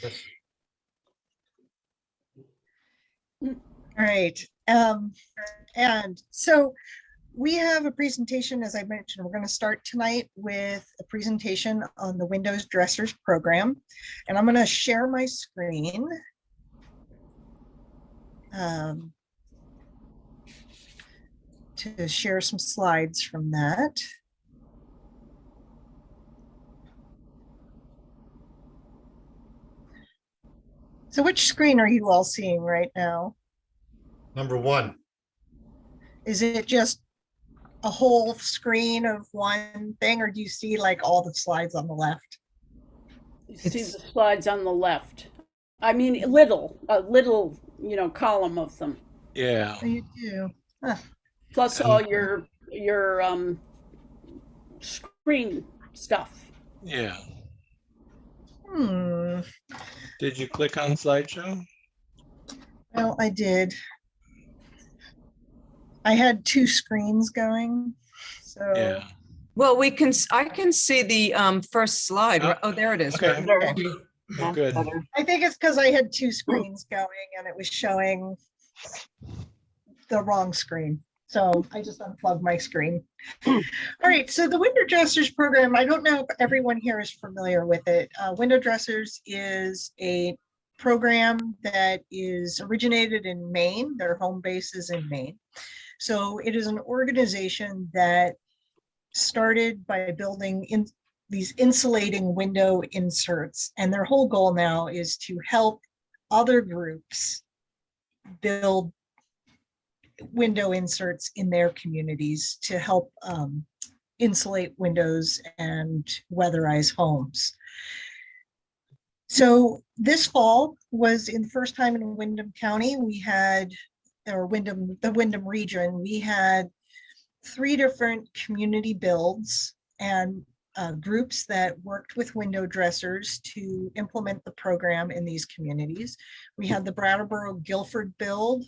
Yes. All right. And so we have a presentation, as I mentioned, we're going to start tonight with a presentation on the Windows Dressers program. And I'm going to share my screen. To share some slides from that. So which screen are you all seeing right now? Number one. Is it just a whole screen of one thing, or do you see like all the slides on the left? You see the slides on the left. I mean, a little, column of them. Yeah. Oh, you do. Huh. Plus all your screen stuff. Yeah. Did you click on slideshow? Well, I did. I had two screens going, so. Yeah. Well, I can see the first slide. Oh, there it is. Okay. Right. Oh, good. I think it's because I had two screens going and it was showing the wrong screen. So I just unplugged my screen. All right, so the Window Dressers program, I don't know if everyone here is familiar with it. Window Dressers is a program that is originated in Maine. Their home base is in Maine. So it is an organization that started by building in these insulating window inserts. And their whole goal now is to help other groups build window inserts in their communities to help insulate windows and weatherize homes. So this fall was in the first time in Windham County, we had, or the Windham region, we had 3 different community builds and groups that worked with window dressers to implement the program in these communities. We had the Brattleboro Guilford build,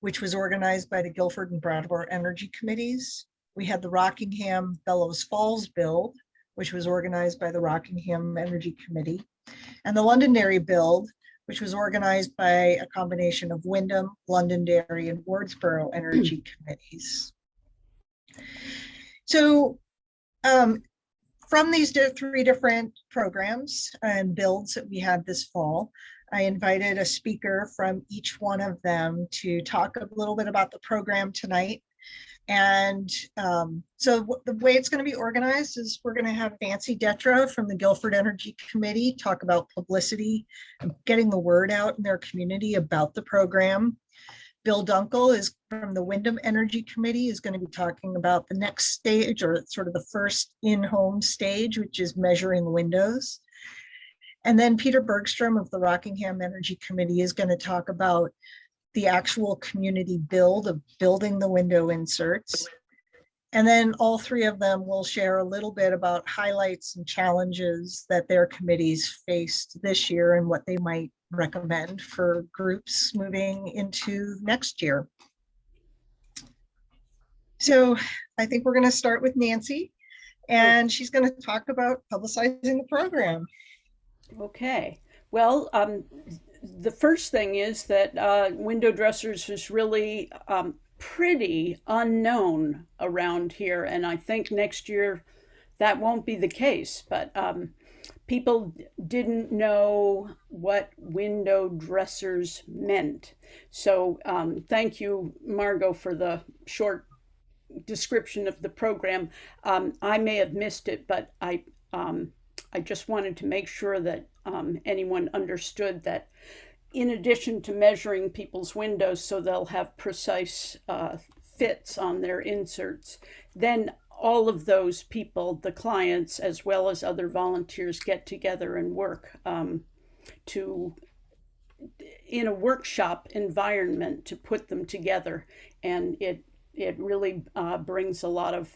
which was organized by the Guilford and Brattleboro Energy Committees. We had the Rockingham Bellows Falls build, which was organized by the Rockingham Energy Committee, and the Londonderry build, which was organized by a combination of Windham, Londonderry, and Wardsboro Energy Committees. So from these 3 different programs and builds that we had this fall, I invited a speaker from each one of them to talk a little bit about the program tonight. And so the way it's going to be organized is we're going to have Nancy Detra from the Guilford Energy Committee talk about publicity and getting the word out in their community about the program. Bill Dunkel is from the Windham Energy Committee, is going to be talking about the next stage, or sort of the first in-home stage, which is measuring windows. And then Peter Bergstrom of the Rockingham Energy Committee is going to talk about the actual community build of building the window inserts. And then all 3 of them will share a little bit about highlights and challenges that their committees faced this year and what they might recommend for groups moving into next year. So I think we're going to start with Nancy, and she's going to talk about publicizing the program. Okay. Well, the first thing is that window dressers is really pretty unknown around here, and I think next year that won't be the case, but people didn't know what window dressers meant. So thank you, Margot, for the short description of the program. I may have missed it, but I just wanted to make sure that anyone understood that in addition to measuring people's windows so they'll have precise fits on their inserts, then all of those people, the clients, as well as other volunteers, get together and work in a workshop environment to put them together. And it really brings a lot of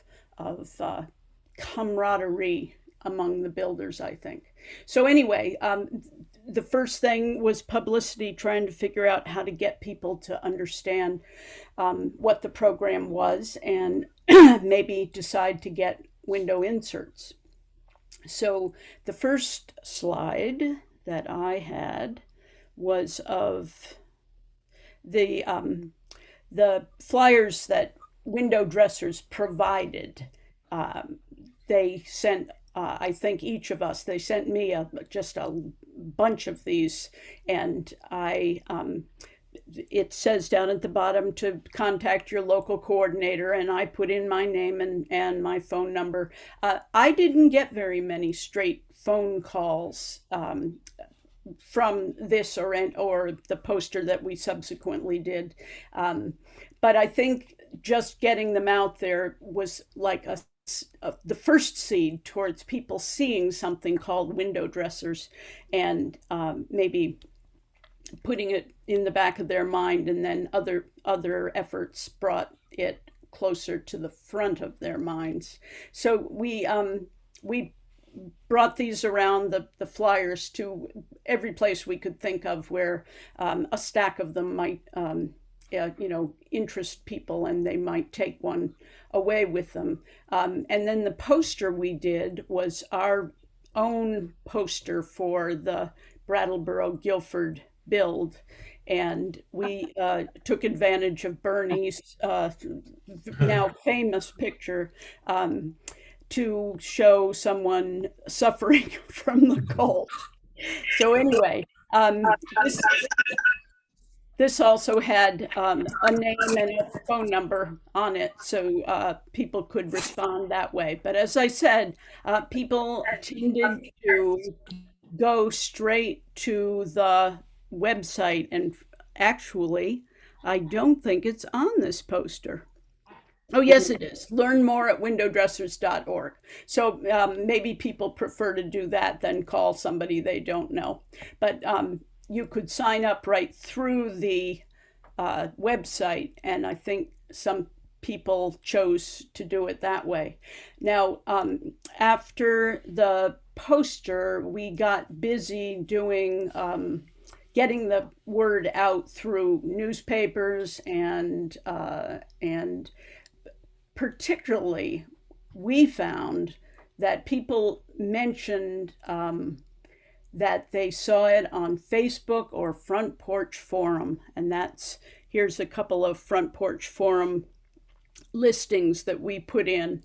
camaraderie among the builders, I think. So anyway, the first thing was publicity, trying to figure out how to get people to understand what the program was and maybe decide to get window inserts. So the first slide that I had was of the flyers that window dressers provided. Um, they sent, I think each of us, they sent me just a bunch of these, and it says down at the bottom to contact your local coordinator, and I put in my name and my phone number. I didn't get very many straight phone calls from this or the poster that we subsequently did. But I think just getting them out there was like the first seed towards people seeing something called window dressers, and maybe putting it in the back of their mind, and then other efforts brought it closer to the front of their minds. So we brought these around, the flyers, to every place we could think of where a stack of them might interest people, and they might take one away with them. And then the poster we did was our own poster for the Brattleboro Guilford build, and we took advantage of Bernie's now famous picture to show someone suffering from the cold. So anyway, this also had a name and a phone number on it, so people could respond that way. But as I said, people tended to go straight to the website, and actually, I don't think it's on this poster. Oh, yes, it is. Learn more at windowdressers.org. So maybe people prefer to do that than call somebody they don't know. But you could sign up right through the website, and I think some people chose to do it that way. Now, after the poster, we got busy doing getting the word out through newspapers, and particularly we found that people mentioned that they saw it on Facebook or Front Porch Forum, and here's a couple of Front Porch Forum listings that we put in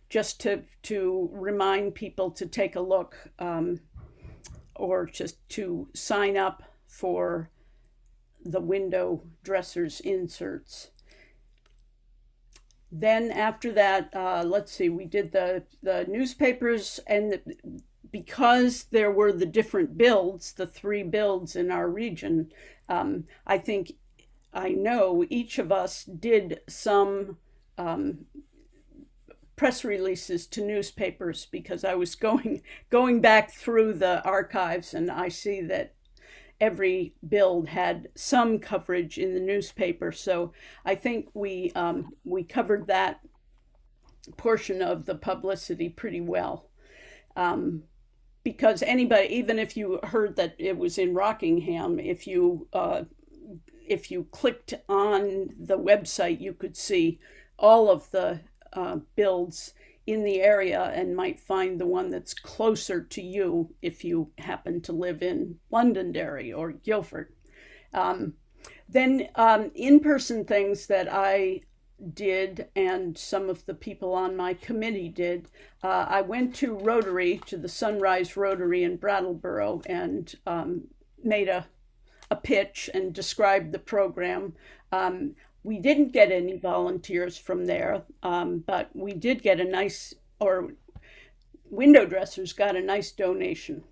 just to remind people to take a look, or just to sign up for the window dressers inserts. Then after that, let's see, we did the newspapers, and because there were the different builds, the 3 builds in our region, I know each of us did some press releases to newspapers, because I was going back through the archives, and I see that every build had some coverage in the newspaper. So I think we covered that portion of the publicity pretty well. Because anybody, even if you heard that it was in Rockingham, if you clicked on the website, you could see all of the builds in the area, and might find the one that's closer to you if you happen to live in Londonderry or Guilford. Then in-person things that I did, and some of the people on my committee did, I went to Rotary, to the Sunrise Rotary in Brattleboro, and made a pitch and described the program. We didn't get any volunteers from there, but we did get window dressers got a nice donation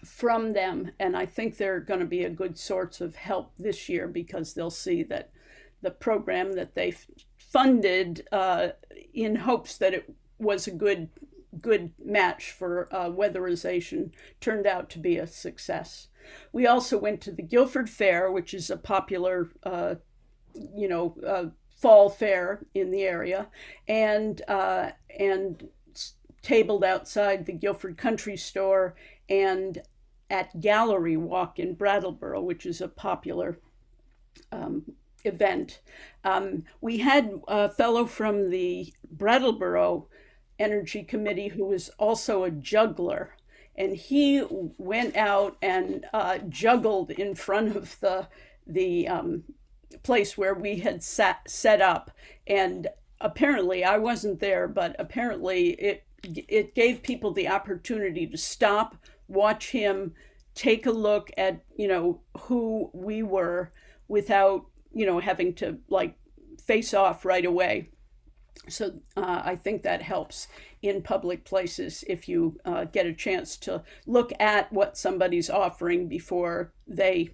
from them, and I think they're going to be a good source of help this year, because they'll see that the program that they funded in hopes that it was a good match for weatherization turned out to be a success. We also went to the Guilford Fair, which is a popular fall fair in the area, and tabled outside the Guilford Country Store and at Gallery Walk in Brattleboro, which is a popular event. We had a fellow from the Brattleboro Energy Committee who was also a juggler, and he went out and juggled in front of the place where we had set up, and apparently I wasn't there, but apparently it gave people the opportunity to stop, watch him, take a look at who we were without having to like face off right away. So I think that helps in public places if you get a chance to look at what somebody's offering before they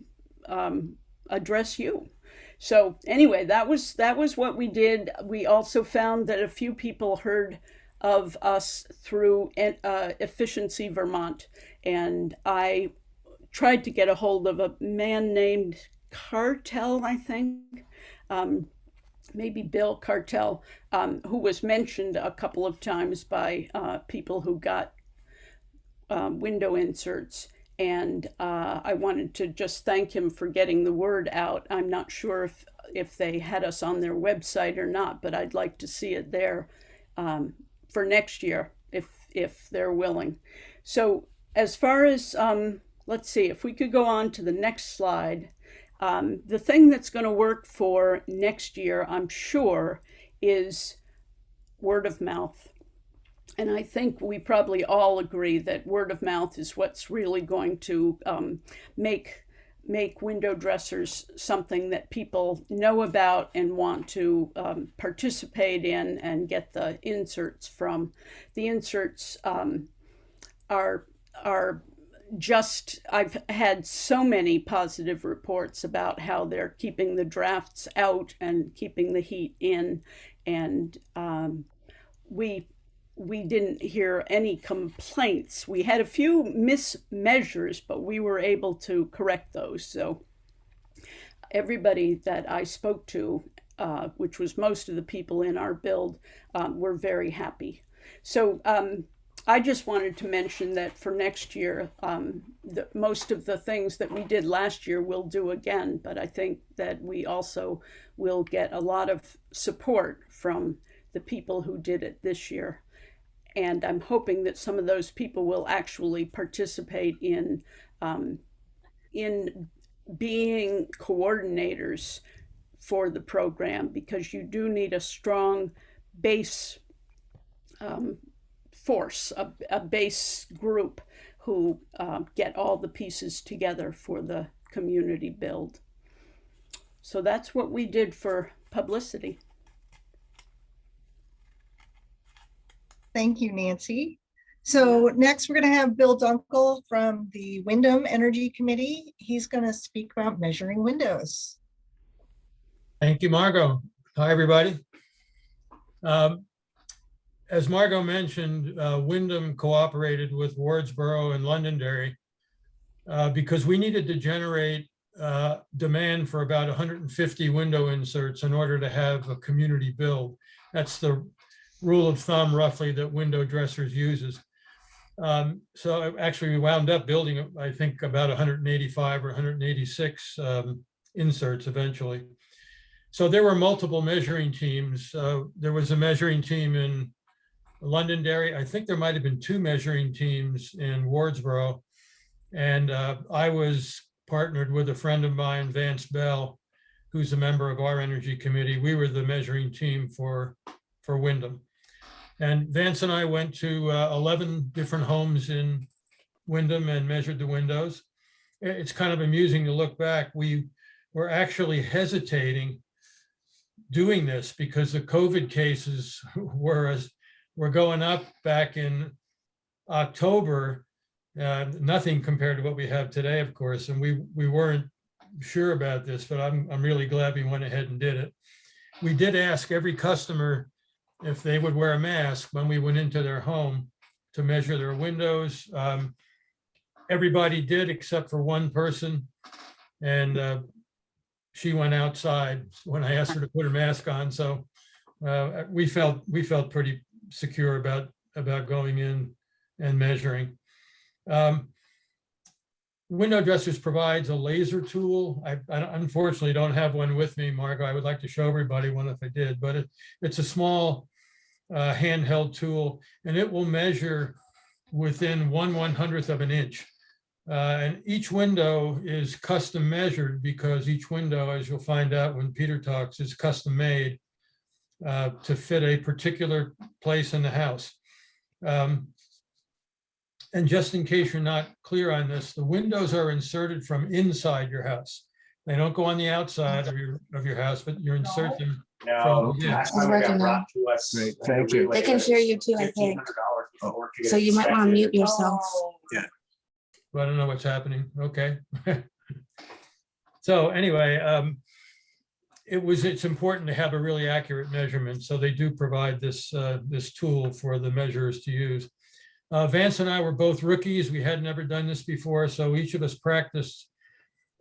address you. So anyway, that was what we did. We also found that a few people heard of us through Efficiency Vermont, and I tried to get a hold of a man named Cartel, I think. Maybe Bill Cartel, who was mentioned a couple of times by people who got window inserts. And I wanted to just thank him for getting the word out. I'm not sure if they had us on their website or not, but I'd like to see it there for next year if they're willing. So as far as, let's see, if we could go on to the next slide. The thing that's going to work for next year, I'm sure, is word of mouth. And I think we probably all agree that word of mouth is what's really going to make window dressers something that people know about and want to participate in and get the inserts from. The inserts are just, I've had so many positive reports about how they're keeping the drafts out and keeping the heat in, and we didn't hear any complaints. We had a few mismeasures, but we were able to correct those. So everybody that I spoke to, which was most of the people in our build, were very happy. So I just wanted to mention that for next year, most of the things that we did last year we'll do again, but I think that we also will get a lot of support from the people who did it this year. And I'm hoping that some of those people will actually participate in being coordinators for the program, because you do need a strong base force, a base group who get all the pieces together for the community build. So that's what we did for publicity. Thank you, Nancy. So next we're going to have Bill Dunkel from the Windham Energy Committee. He's going to speak about measuring windows. Thank you, Margot. Hi, everybody. As Margot mentioned, Windham cooperated with Wardsboro and Londonderry because we needed to generate demand for about 150 window inserts in order to have a community build. That's the rule of thumb roughly that window dressers uses. So actually we wound up building, I think, about 185 or 186 inserts eventually. So there were multiple measuring teams. There was a measuring team in Londonderry. I think there might have been two measuring teams in Wardsboro. And I was partnered with a friend of mine, Vance Bell, who's a member of our energy committee. We were the measuring team for Windham. And Vance and I went to 11 different homes in Windham and measured the windows. It's kind of amusing to look back. We were actually hesitating doing this because the COVID cases were going up back in October. Nothing compared to what we have today, of course. And we weren't sure about this, but I'm really glad we went ahead and did it. We did ask every customer if they would wear a mask when we went into their home to measure their windows. Everybody did except for one person, and she went outside when I asked her to put her mask on. So we felt pretty secure about going in and measuring. Window Dressers provides a laser tool. I unfortunately don't have one with me, Margo. I would like to show everybody one if I did, but it's a small handheld tool, and it will measure within 1/100th of an inch. And each window is custom measured because each window, as you'll find out when Peter talks, is custom made to fit a particular place in the house. And just in case you're not clear on this, the windows are inserted from inside your house. They don't go on the outside of your house, but you insert them from within. He's working now. Great, thank you. They can hear you too, I think. So you might want to mute yourself. But I don't know what's happening. Okay. So anyway, it's important to have a really accurate measurement. So they do provide this tool for the measurers to use. Vance and I were both rookies. We had never done this before. So each of us practiced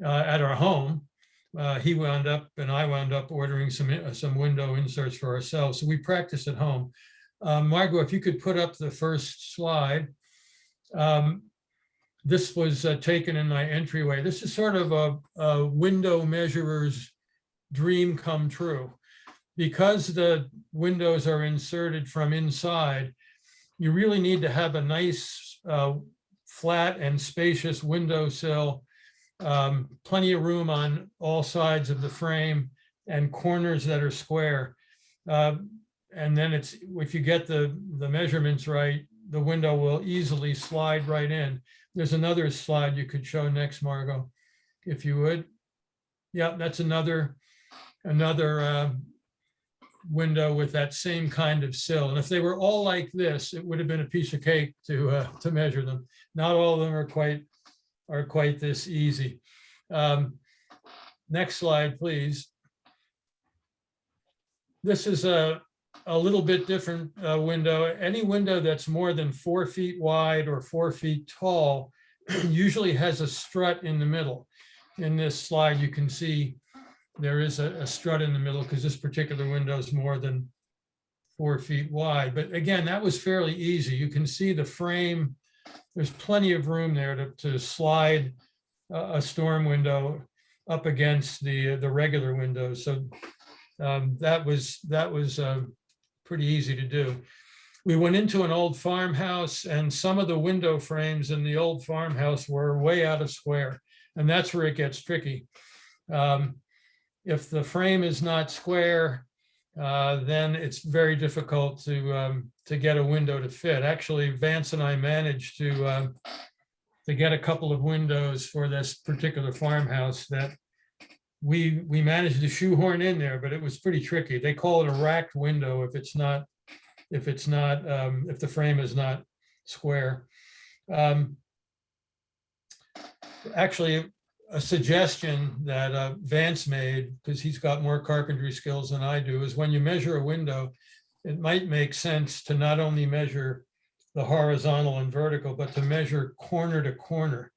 at our home. He wound up and I wound up ordering some window inserts for ourselves. So we practiced at home. Margot, if you could put up the first slide. This was taken in my entryway. This is sort of a window measurer's dream come true. Because the windows are inserted from inside, you really need to have a nice flat and spacious windowsill, plenty of room on all sides of the frame and corners that are square. And then if you get the measurements right, the window will easily slide right in. There's another slide you could show next, Margot, if you would. Yeah, that's another window with that same kind of sill. And if they were all like this, it would have been a piece of cake to measure them. Not all of them are quite this easy. Next slide, please. This is a little bit different window. Any window that's more than 4 feet wide or 4 feet tall usually has a strut in the middle. In this slide, you can see there is a strut in the middle because this particular window is more than 4 feet wide. But again, that was fairly easy. You can see the frame. There's plenty of room there to slide a storm window up against the regular windows. So that was pretty easy to do. We went into an old farmhouse and some of the window frames in the old farmhouse were way out of square. And that's where it gets tricky. If the frame is not square, then it's very difficult to get a window to fit. Actually, Vance and I managed to get a couple of windows for this particular farmhouse that we managed to shoehorn in there, but it was pretty tricky. They call it a racked window if the frame is not square. Actually, a suggestion that Vance made, because he's got more carpentry skills than I do, is when you measure a window, it might make sense to not only measure the horizontal and vertical, but to measure corner to corner,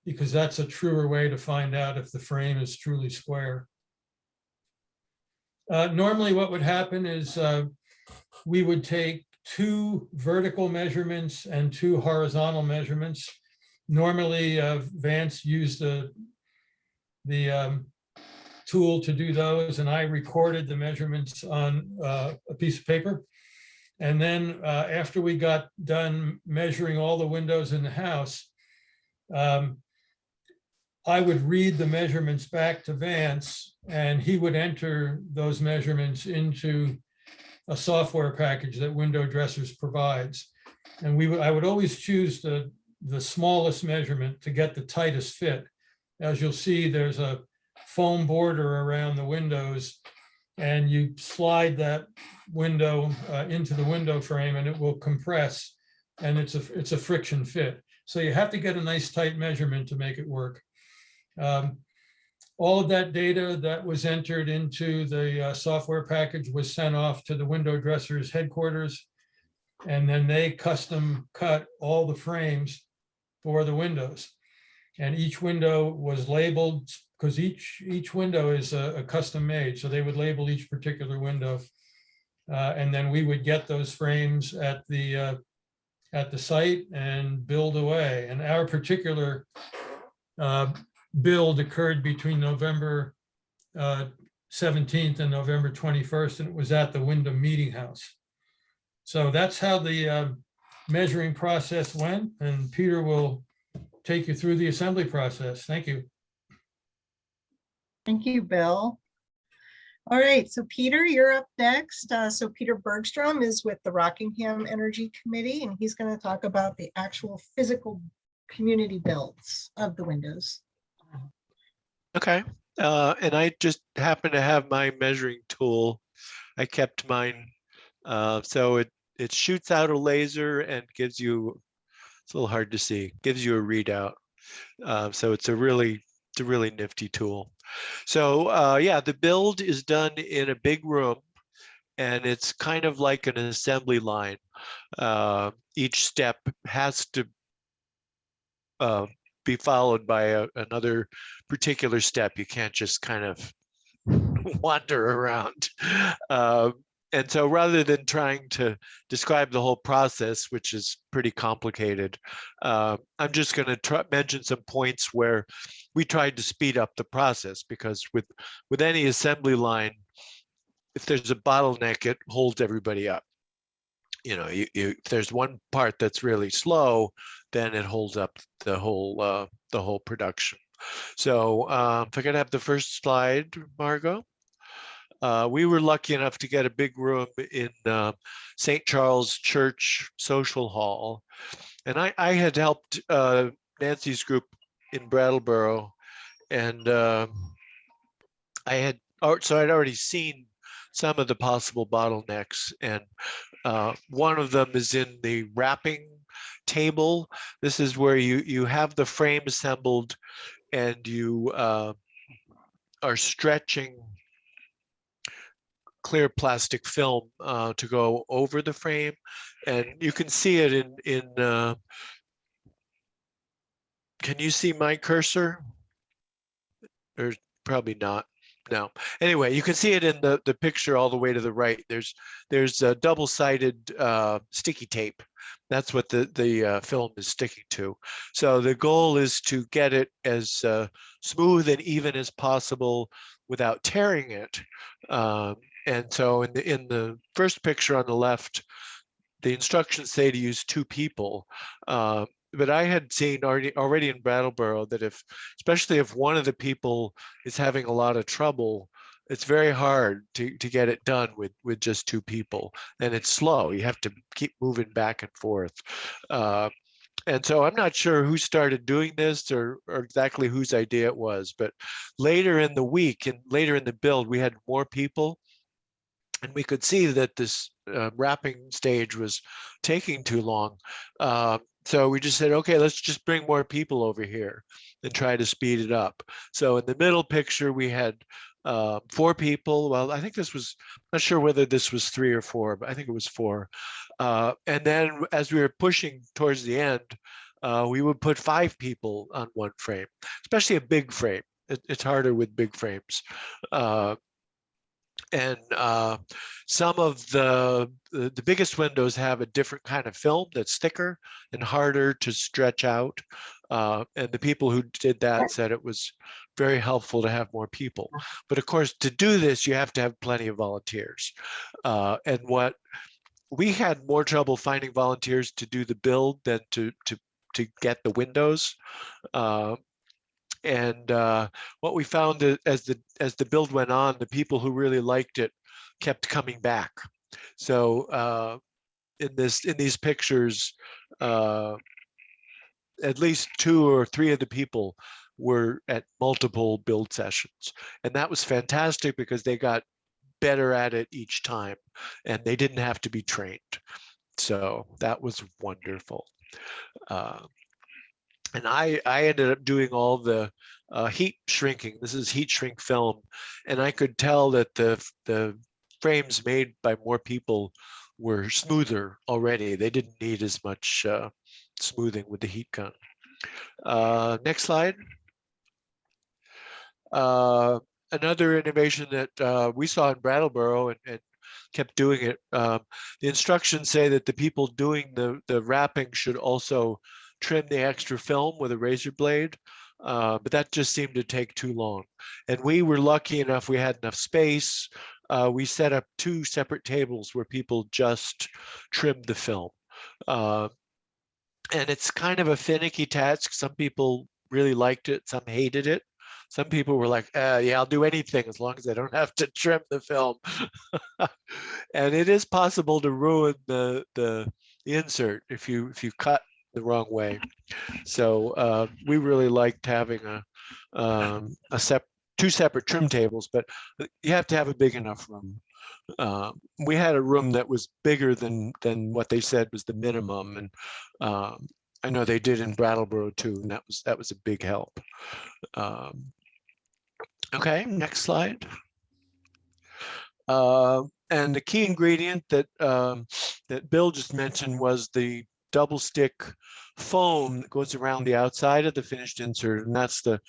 because that's a truer way to find out if the frame is truly square. Normally what would happen is we would take 2 vertical measurements and 2 horizontal measurements. Normally Vance used the tool to do those, and I recorded the measurements on a piece of paper. And then after we got done measuring all the windows in the house, I would read the measurements back to Vance, and he would enter those measurements into a software package that Window Dressers provides. And I would always choose the smallest measurement to get the tightest fit. As you'll see, there's a foam border around the windows, and you slide that window into the window frame and it will compress, and it's a friction fit. So you have to get a nice tight measurement to make it work. All of that data that was entered into the software package was sent off to the Window Dressers headquarters, and then they custom cut all the frames for the windows. And each window was labeled, because each window is a custom made, so they would label each particular window. And then we would get those frames at the site and build away. And our particular build occurred between November 17th and November 21st, and it was at the Windham Meeting House. So that's how the measuring process went, and Peter will take you through the assembly process. Thank you. Thank you, Bill. All right, so Peter, you're up next. So Peter Bergstrom is with the Rockingham Energy Committee, and he's going to talk about the actual physical community builds of the windows. Okay. And I just happen to have my measuring tool. I kept mine. So it shoots out a laser and gives you, it's a little hard to see, gives you a readout. So it's a really nifty tool. So yeah, the build is done in a big room, and it's kind of like an assembly line. Each step has to be followed by another particular step. You can't just kind of wander around. And so rather than trying to describe the whole process, which is pretty complicated, I'm just going to mention some points where we tried to speed up the process, because with any assembly line, if there's a bottleneck, it holds everybody up. You know, if there's one part that's really slow, then it holds up the whole production. So if I could have the first slide, Margot. We were lucky enough to get a big room in St. Charles Church Social Hall. And I had helped Nancy's group in Brattleboro, and so I'd already seen some of the possible bottlenecks, and one of them is in the wrapping table. This is where you have the frame assembled, and you are stretching clear plastic film to go over the frame, and you can see it in can you see my cursor? Or probably not. No. Anyway, you can see it in the picture all the way to the right. There's a double-sided sticky tape. That's what the film is sticking to. So the goal is to get it as smooth and even as possible without tearing it. And so in the first picture on the left, the instructions say to use 2 people. But I had seen already in Brattleboro that especially if one of the people is having a lot of trouble, it's very hard to get it done with just 2 people, and it's slow. You have to keep moving back and forth. And so I'm not sure who started doing this or exactly whose idea it was, but later in the week and later in the build, we had more people, and we could see that this wrapping stage was taking too long. So we just said, okay, let's just bring more people over here and try to speed it up. So in the middle picture, we had 4 people. Well, I think this was, not sure whether this was 3 or 4, but I think it was 4. And then as we were pushing towards the end, we would put 5 people on one frame, especially a big frame. It's harder with big frames. And some of the biggest windows have a different kind of film that's thicker and harder to stretch out. And the people who did that said it was very helpful to have more people. But of course, to do this, you have to have plenty of volunteers. And what we had more trouble finding volunteers to do the build than to get the windows. And what we found as the build went on, the people who really liked it kept coming back. So in these pictures, at least 2 or 3 of the people were at multiple build sessions, and that was fantastic because they got better at it each time, and they didn't have to be trained. So that was wonderful. And I ended up doing all the heat shrinking. This is heat shrink film, and I could tell that the frames made by more people were smoother already. They didn't need as much smoothing with the heat gun. Next slide. Another innovation that we saw in Brattleboro and kept doing it. The instructions say that the people doing the wrapping should also trim the extra film with a razor blade, but that just seemed to take too long. And we were lucky enough, we had enough space. We set up 2 separate tables where people just trimmed the film. Uh, and it's kind of a finicky task. Some people really liked it, some hated it. Some people were like, yeah, I'll do anything as long as I don't have to trim the film. And it is possible to ruin the insert if you cut the wrong way. So we really liked having two separate trim tables, but you have to have a big enough room. We had a room that was bigger than what they said was the minimum, and I know they did in Brattleboro too, and that was a big help. Okay, next slide. And the key ingredient that that Bill just mentioned was the double stick foam that goes around the outside of the finished insert, and that's the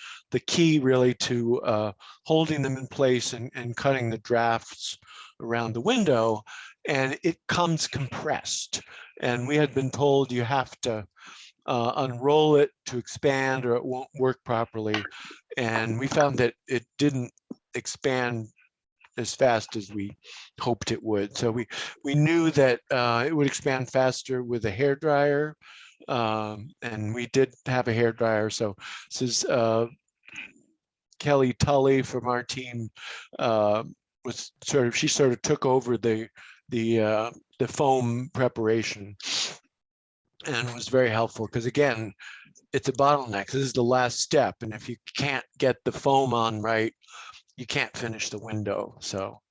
key really to holding them in place and cutting the drafts around the window. And it comes compressed, and we had been told you have to unroll it to expand or it won't work properly, and we found that it didn't expand as fast as we hoped it would. So we knew that it would expand faster with a hair dryer, and we did have a hair dryer. So this is Kelly Tully from our team. Was she sort of took over the foam preparation, and was very helpful because, again, it's a bottleneck. This is the last step, and if you can't get the foam on right, you can't finish the window. So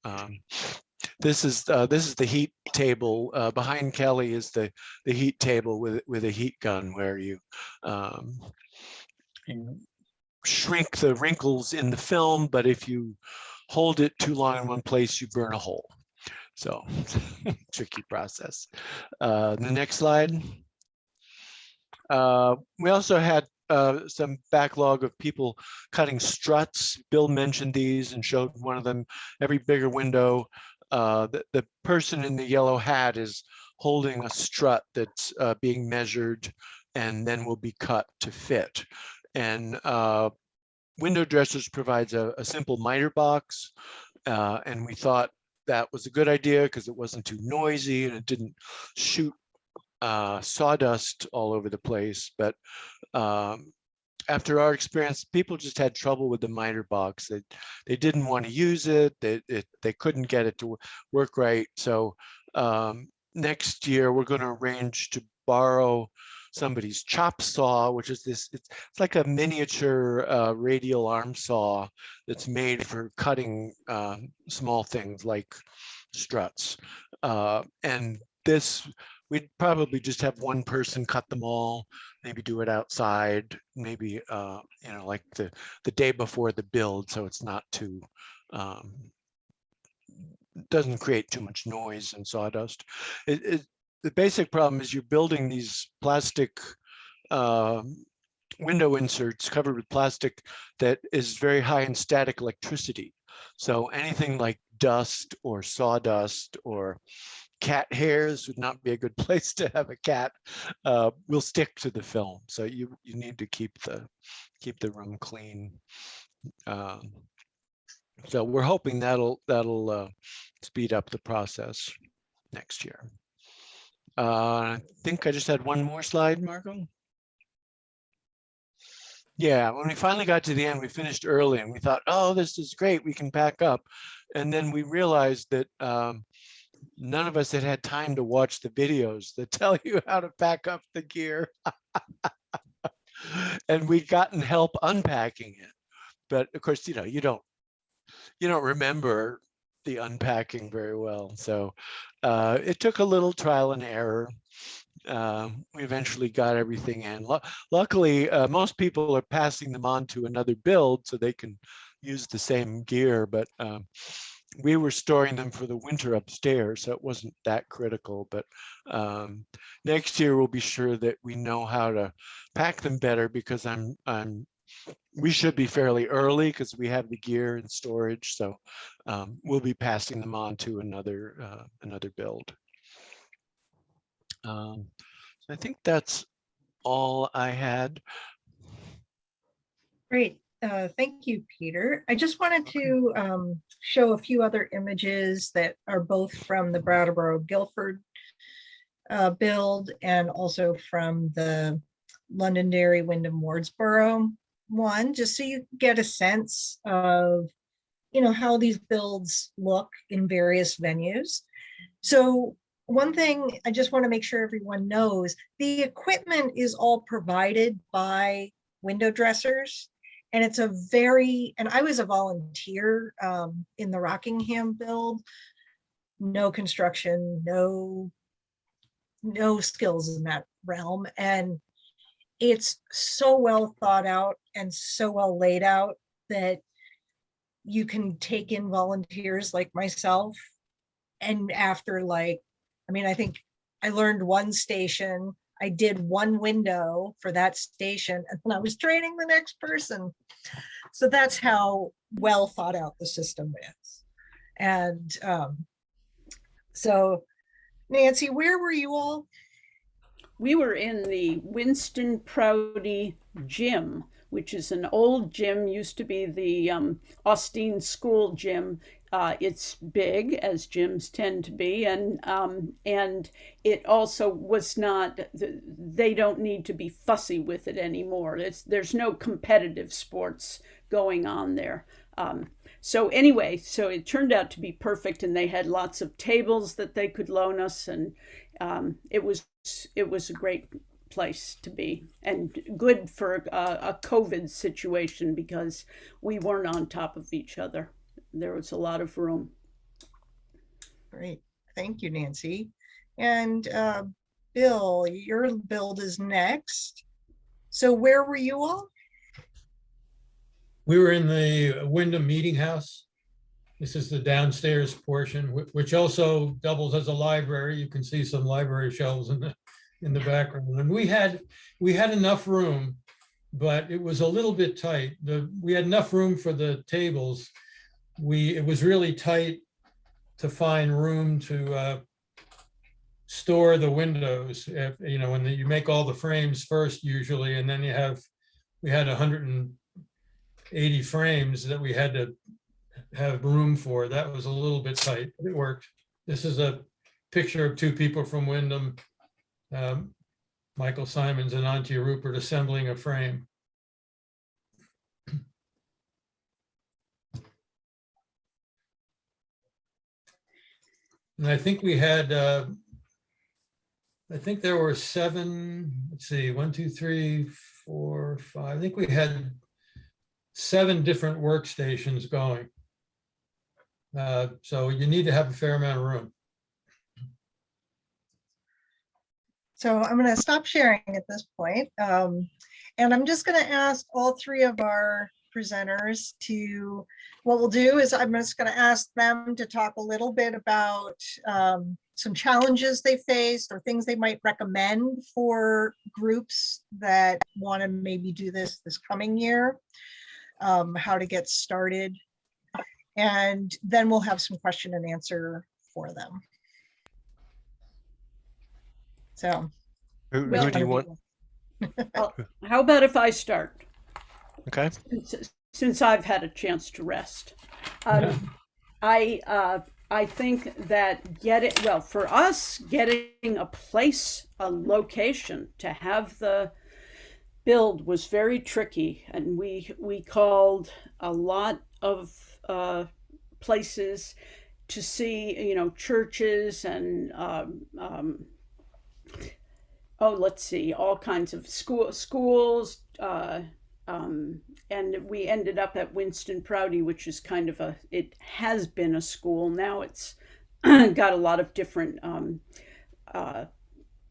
this is the heat table. Behind Kelly is the heat table with a heat gun where you shrink the wrinkles in the film, but if you hold it too long in one place, you burn a hole. So tricky process. The next slide. We also had some backlog of people cutting struts. Bill mentioned these and showed one of them. Every bigger window, the person in the yellow hat is holding a strut that's being measured and then will be cut to fit. And Window Dressers provides a simple miter box, and we thought that was a good idea because it wasn't too noisy and it didn't shoot sawdust all over the place. But after our experience, people just had trouble with the miter box. They didn't want to use it. They couldn't get it to work right. So next year we're going to arrange to borrow somebody's chop saw, which is it's like a miniature radial arm saw that's made for cutting small things like struts. And this, we'd probably just have one person cut them all, maybe do it outside, maybe like the day before the build, so it's not too doesn't create too much noise and sawdust. The basic problem is you're building these plastic window inserts covered with plastic that is very high in static electricity. So anything like dust or sawdust or cat hairs would not be a good place to have a cat. Will stick to the film, so you need to keep the room clean. So we're hoping that'll speed up the process next year. I think I just had one more slide, Marco. Yeah, when we finally got to the end, we finished early and we thought, oh, this is great, we can pack up. And then we realized that none of us had time to watch the videos that tell you how to pack up the gear. And we'd gotten help unpacking it. But of course, you don't remember the unpacking very well. So it took a little trial and error. We eventually got everything in. Luckily, most people are passing them on to another build so they can use the same gear, but we were storing them for the winter upstairs, so it wasn't that critical. But next year we'll be sure that we know how to pack them better, because we should be fairly early because we have the gear and storage. So we'll be passing them on to another build. So I think that's all I had. Great. Thank you, Peter. I just wanted to show a few other images that are both from the Brattleboro Guilford build, and also from the Londonderry, Windham, Wardsboro one, just so you get a sense of, how these builds look in various venues. So one thing I just want to make sure everyone knows, the equipment is all provided by window dressers. And and I was a volunteer in the Rockingham build, no construction, no skills in that realm. And it's so well thought out and so well laid out that you can take in volunteers like myself. And after I think I learned one station, I did one window for that station, and then I was training the next person. So that's how well thought out the system is. And so Nancy, where were you all? We were in the Winston Prouty gym, which is an old gym, used to be the Austin School gym. It's big, as gyms tend to be, and it also was not. They don't need to be fussy with it anymore. There's no competitive sports going on there. So anyway, so it turned out to be perfect, and they had lots of tables that they could loan us, and it was a great place to be, and good for a COVID situation because we weren't on top of each other. There was a lot of room. Great, thank you, Nancy. And Bill, your build is next. So where were you all? We were in the Windham Meeting House. This is the downstairs portion, which also doubles as a library. You can see some library shelves in the background. And we had enough room, but it was a little bit tight. We had enough room for the tables. It was really tight to find room to store the windows. When you make all the frames first usually, and then we had 180 frames that we had to have room for. That was a little bit tight, but it worked. This is a picture of two people from Windham, Michael Simons and Auntie Rupert, assembling a frame. And I think we had, I think there were 7, let's see, 1, 2, 3, 4, 5. I think we had 7 different workstations going. So you need to have a fair amount of room. So I'm going to stop sharing at this point. And I'm just going to ask all 3 of our presenters what we'll do is I'm just going to ask them to talk a little bit about some challenges they faced or things they might recommend for groups that want to maybe do this coming year, how to get started. And then we'll have some question and answer for them. So Who do you want? How about if I start? Okay. Since I've had a chance to rest. I think that for us, getting a place, a location to have the build was very tricky, and we called a lot of places to see, churches and let's see, all kinds of schools, and we ended up at Winston Prouty, which is kind of it has been a school. Now it's got a lot of different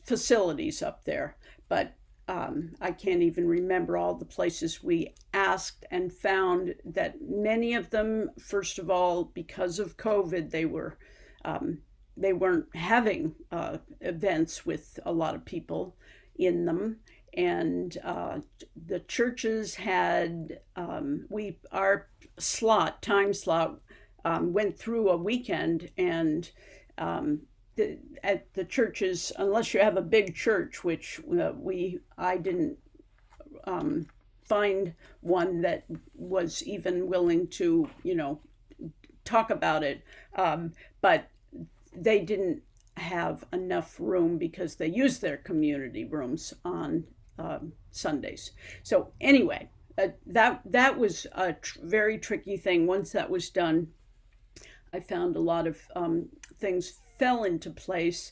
facilities up there, but I can't even remember all the places we asked, and found that many of them, first of all, because of COVID, they weren't having events with a lot of people in them. And the churches had, our time slot went through a weekend, and at the churches, unless you have a big church, which I didn't find one that was even willing to, talk about it, but they didn't have enough room because they use their community rooms on Sundays. So anyway, that was a very tricky thing. Once that was done, I found a lot of things fell into place.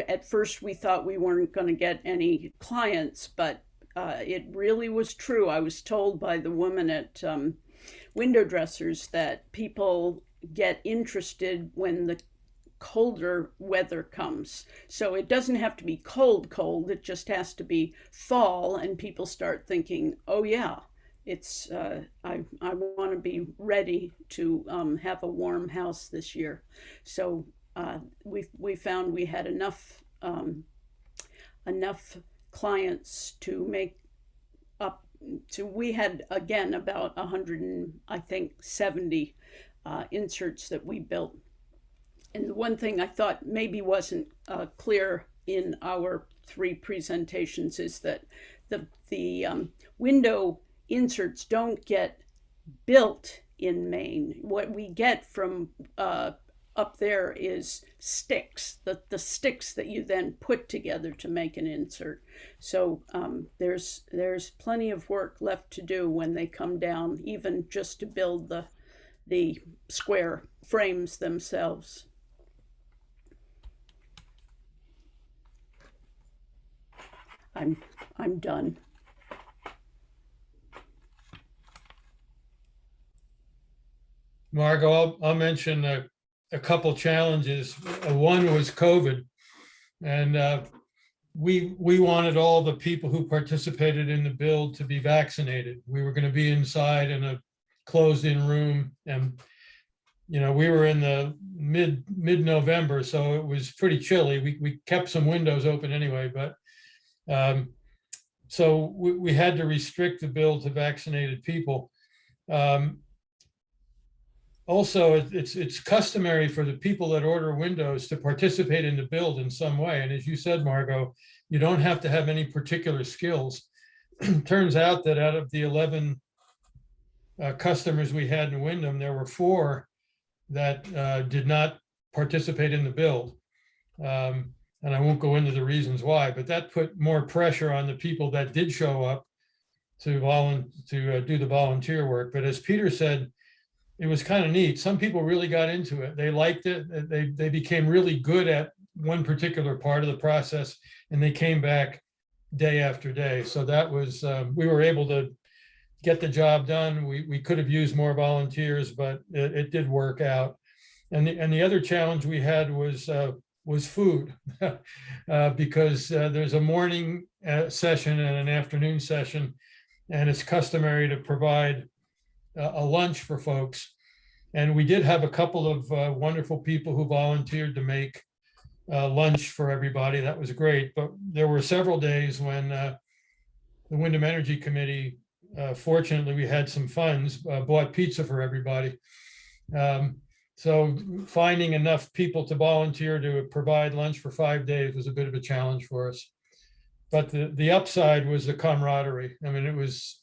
At first, we thought we weren't going to get any clients, but it really was true. I was told by the woman at Window Dressers that people get interested when the colder weather comes. So it doesn't have to be cold, it just has to be fall, and people start thinking, oh yeah, it's I want to be ready to have a warm house this year. So we found we had enough clients to make up to. We had again about 100 and I think 70 inserts that we built. And the one thing I thought maybe wasn't clear in our 3 presentations is that the window inserts don't get built in Maine. What we get from up there is sticks, the sticks that you then put together to make an insert. So there's plenty of work left to do when they come down, even just to build the square frames themselves. I'm done. Margot, I'll mention a couple challenges. One was COVID, and we wanted all the people who participated in the build to be vaccinated. We were going to be inside in a closed-in room, and we were in the mid-November, so it was pretty chilly. We kept some windows open anyway, but so we had to restrict the build to vaccinated people. Also, it's customary for the people that order windows to participate in the build in some way. And as you said, Margot, you don't have to have any particular skills. Turns out that out of the 11 customers we had in Windham, there were 4 that did not participate in the build. And I won't go into the reasons why, but that put more pressure on the people that did show up to do the volunteer work. But as Peter said, it was kind of neat. Some people really got into it. They liked it. They became really good at one particular part of the process, and they came back day after day. So that was, we were able to get the job done. We could have used more volunteers, but it did work out. And the other challenge we had was food, because there's a morning session and an afternoon session, and it's customary to provide a lunch for folks. And we did have a couple of wonderful people who volunteered to make lunch for everybody. That was great. But there were several days when the Windham Energy Committee, fortunately, we had some funds, bought pizza for everybody. So finding enough people to volunteer to provide lunch for 5 days was a bit of a challenge for us. But the upside was the camaraderie. I mean, it was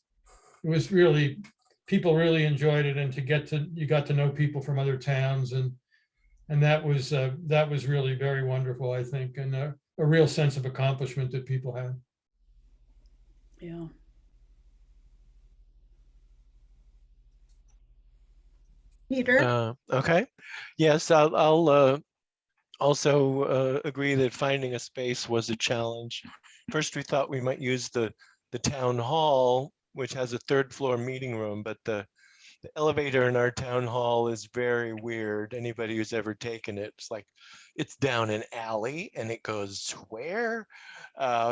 really, people really enjoyed it, and you got to know people from other towns, and that was really very wonderful, I think, and a real sense of accomplishment that people had. Yeah. Peter? Okay. Yes, I'll also agree that finding a space was a challenge. First, we thought we might use the town hall, which has a 3rd floor meeting room, but the elevator in our town hall is very weird. Anybody who's ever taken it, it's like it's down an alley and it goes where?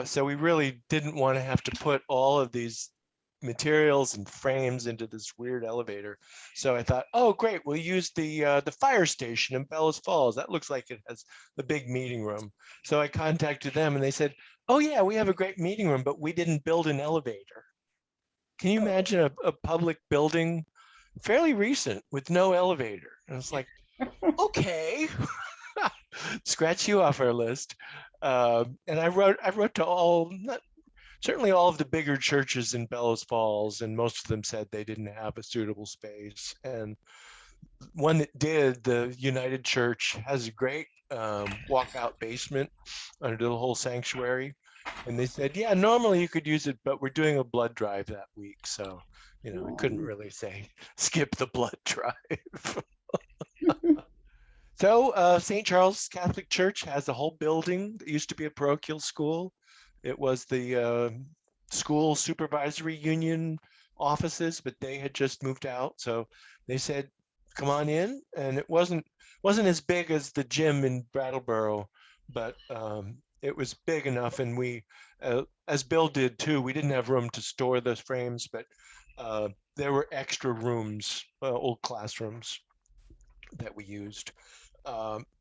So we really didn't want to have to put all of these materials and frames into this weird elevator. So I thought, oh great, we'll use the fire station in Bellows Falls. That looks like it has the big meeting room. So I contacted them and they said, oh yeah, we have a great meeting room, but we didn't build an elevator. Can you imagine a public building, fairly recent, with no elevator? And it's like, okay, scratch you off our list. And I wrote to certainly all of the bigger churches in Bellows Falls, and most of them said they didn't have a suitable space. And one that did, the United Church, has a great walkout basement under the whole sanctuary. And they said, yeah, normally you could use it, but we're doing a blood drive that week. So, you know, I couldn't really say skip the blood drive. So St. Charles Catholic Church has a whole building that used to be a parochial school. It was the school supervisory union offices, but they had just moved out. So they said, come on in. And it wasn't as big as the gym in Brattleboro, but it was big enough. And we, as Bill did too, we didn't have room to store the frames, but there were extra rooms, old classrooms that we used.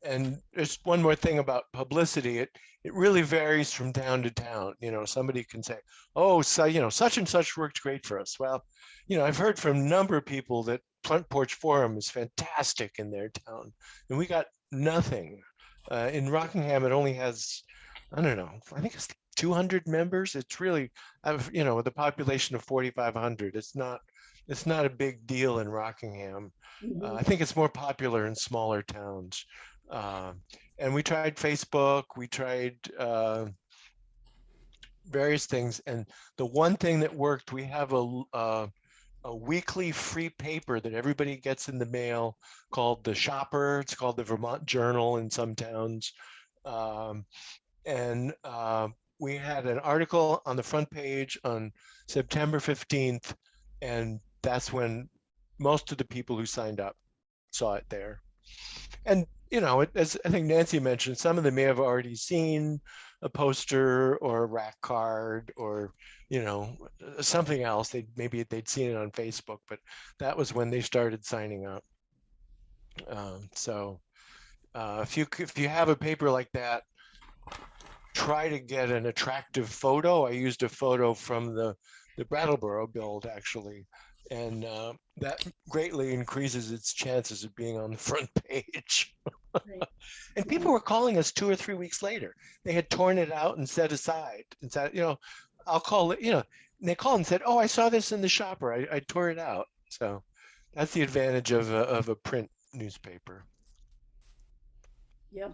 And just one more thing about publicity, it really varies from town to town. You know, somebody can say, oh, so, you know, such and such worked great for us. Well, you know, I've heard from a number of people that Front Porch Forum is fantastic in their town, and we got nothing. In Rockingham, it only has, I don't know, I think it's 200 members. It's really, you know, with a population of 4,500, it's not a big deal in Rockingham. I think it's more popular in smaller towns. And we tried Facebook, we tried various things. And the one thing that worked, we have a weekly free paper that everybody gets in the mail called The Shopper. It's called the Vermont Journal in some towns. And we had an article on the front page on September 15th. And that's when most of the people who signed up saw it there. And, you know, as I think Nancy mentioned, some of them may have already seen a poster or a rack card or, you know, something else. Maybe they'd seen it on Facebook, but that was when they started signing up. If you have a paper like that, try to get an attractive photo. I used a photo from the Brattleboro build, actually, and that greatly increases its chances of being on the front page. Right. And people were calling us 2 or 3 weeks later. They had torn it out and set aside and said, you know, I'll call it, you know, and they called and said, oh, I saw this in the Shopper. I tore it out. So that's the advantage of a print newspaper. Yep.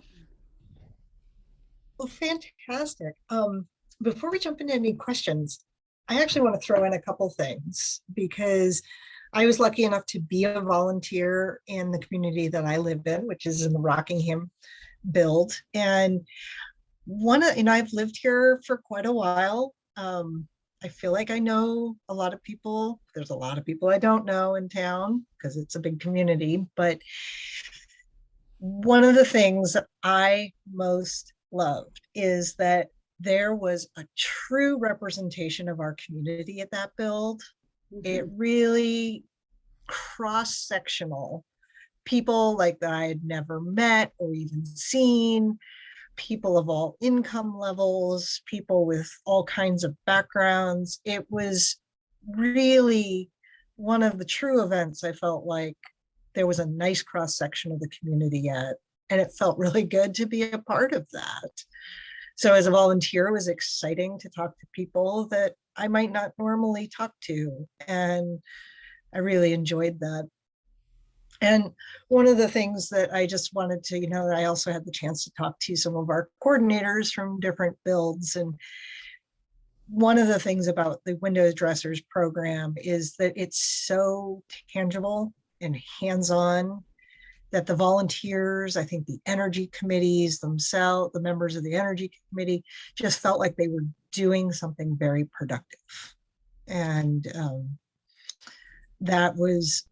Well, fantastic. Before we jump into any questions, I actually want to throw in a couple things because I was lucky enough to be a volunteer in the community that I live in, which is in the Rockingham build. And I've lived here for quite a while. I feel like I know a lot of people. There's a lot of people I don't know in town because it's a big community. But one of the things that I most loved is that there was a true representation of our community at that build. It really cross-sectional people like that I had never met or even seen, people of all income levels, people with all kinds of backgrounds. It was really one of the true events I felt like there was a nice cross-section of the community at, and it felt really good to be a part of that. So as a volunteer, it was exciting to talk to people that I might not normally talk to. And I really enjoyed that. And one of the things that I just wanted to, you know, I also had the chance to talk to some of our coordinators from different builds. And one of the things about the Window Dressers program is that it's so tangible and hands-on that the volunteers, I think the energy committees themselves, the members of the energy committee just felt like they were doing something very productive. And that was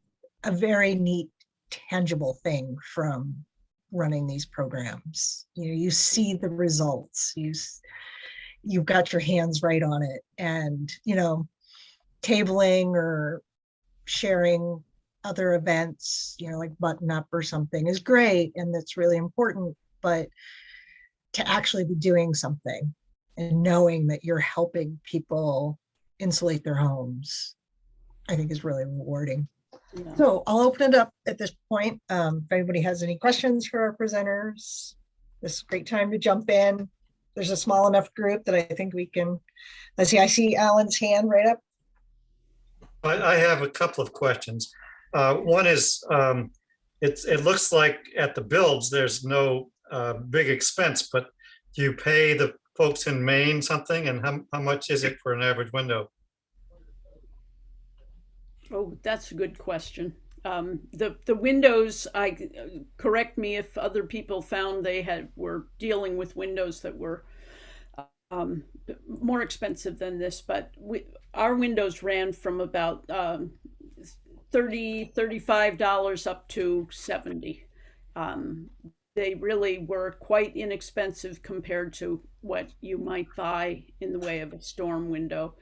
a very neat, tangible thing from running these programs. You know, you see the results, you've got your hands right on it. And, you know, tabling or sharing other events, you know, like Button Up or something is great. And that's really important, but to actually be doing something and knowing that you're helping people insulate their homes, I think is really rewarding. Yeah. So I'll open it up at this point. If anybody has any questions for our presenters, this is a great time to jump in. There's a small enough group that I think we can, let's see, I see Alan's hand right up. I have a couple of questions. One is, it looks like at the builds, there's no big expense, but do you pay the folks in Maine something? And how much is it for an average window? Oh, that's a good question. The windows, correct me if other people found were dealing with windows that were um, more expensive than this, but our windows ran from about $35 up to 70. Um, they really were quite inexpensive compared to what you might buy in the way of a storm window.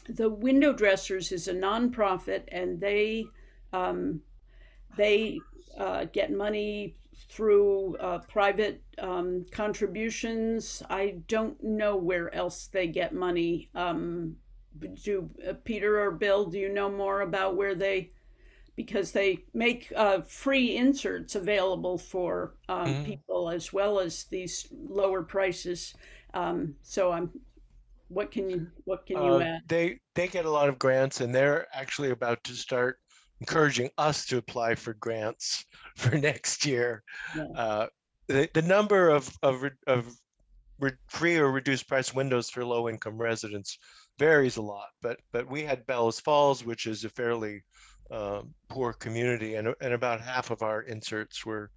The Window Dressers is a nonprofit, and they get money through private contributions. I don't know where else they get money. Do Peter or Bill, do you know more about where because they make free inserts available for people as well as these lower prices. So what can you add? They get a lot of grants, and they're actually about to start encouraging us to apply for grants for next year. Yeah. The number of free or reduced price windows for low income residents varies a lot, but we had Bellows Falls, which is a fairly poor community, and about half of our inserts were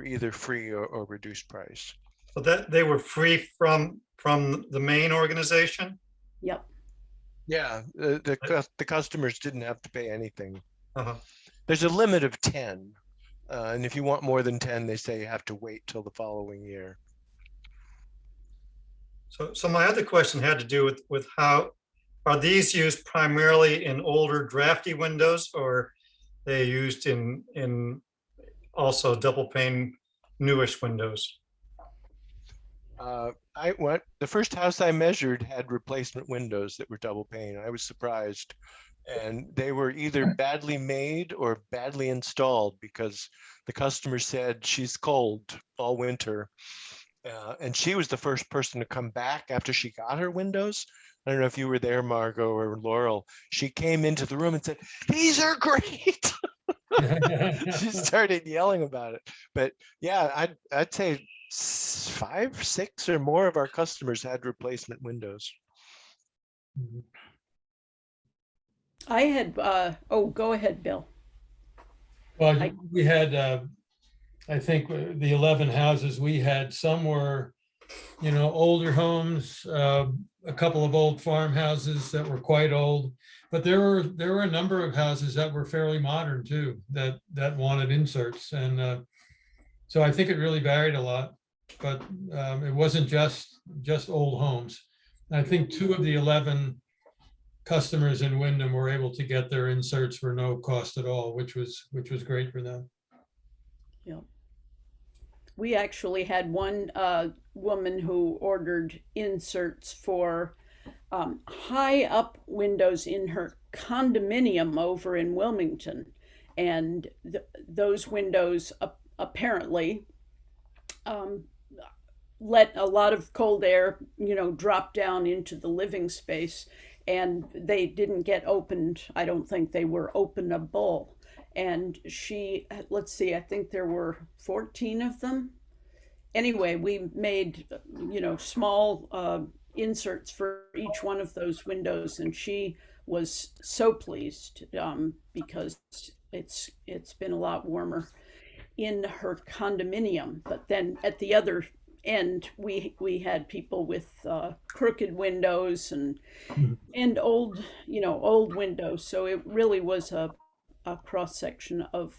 either free or reduced price. So that they were free from the main organization? Yep. Yeah, the customers didn't have to pay anything. Uh-huh. There's a limit of 10, and if you want more than 10, they say you have to wait till the following year. So my other question had to do with how are these used primarily in older drafty windows, or they used in also double pane newish windows? The first house I measured had replacement windows that were double pane. I was surprised, and they were either badly made or badly installed because the customer said she's cold all winter. And she was the first person to come back after she got her windows. I don't know if you were there, Margot or Laurel. She came into the room and said, "These are great." She started yelling about it. But yeah, I'd say 5, 6 or more of our customers had replacement windows. I had, go ahead, Bill. Well, we had, I think the 11 houses we had, some were, older homes, a couple of old farmhouses that were quite old, but there were a number of houses that were fairly modern too, that wanted inserts. And so I think it really varied a lot, but it wasn't just old homes. And I think 2 of the 11 customers in Windham were able to get their inserts for no cost at all, which was great for them. Yeah. We actually had one woman who ordered inserts for high up windows in her condominium over in Wilmington. And those windows apparently let a lot of cold air, drop down into the living space. And they didn't get opened. I don't think they were openable. And let's see, I think there were 14 of them. Anyway, we made, small inserts for each one of those windows, and she was so pleased because it's been a lot warmer in her condominium. But then at the other end, we had people with crooked windows and old windows. So it really was a cross section of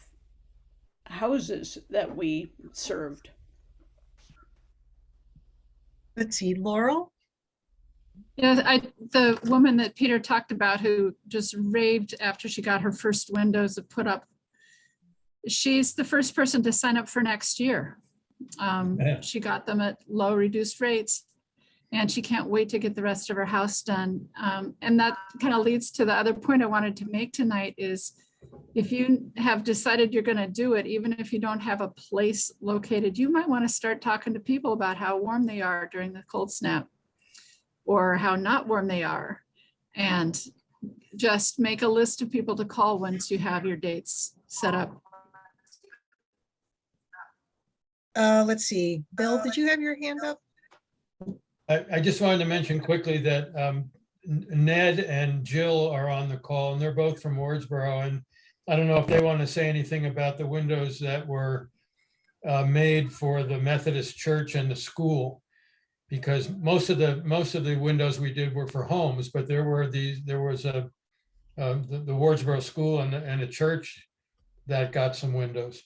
houses that we served. Let's see, Laurel? Yeah, the woman that Peter talked about who just raved after she got her first windows put up, she's the first person to sign up for next year. She got them at low reduced rates, and she can't wait to get the rest of her house done. And that kind of leads to the other point I wanted to make tonight is if you have decided you're going to do it, even if you don't have a place located, you might want to start talking to people about how warm they are during the cold snap or how not warm they are. And just make a list of people to call once you have your dates set up. Let's see, Bill, did you have your hand up? I just wanted to mention quickly that Ned and Jill are on the call, and they're both from Wardsboro. And I don't know if they want to say anything about the windows that were made for the Methodist Church and the school, because most of the windows we did were for homes, but there was the Wardsboro School and a church that got some windows.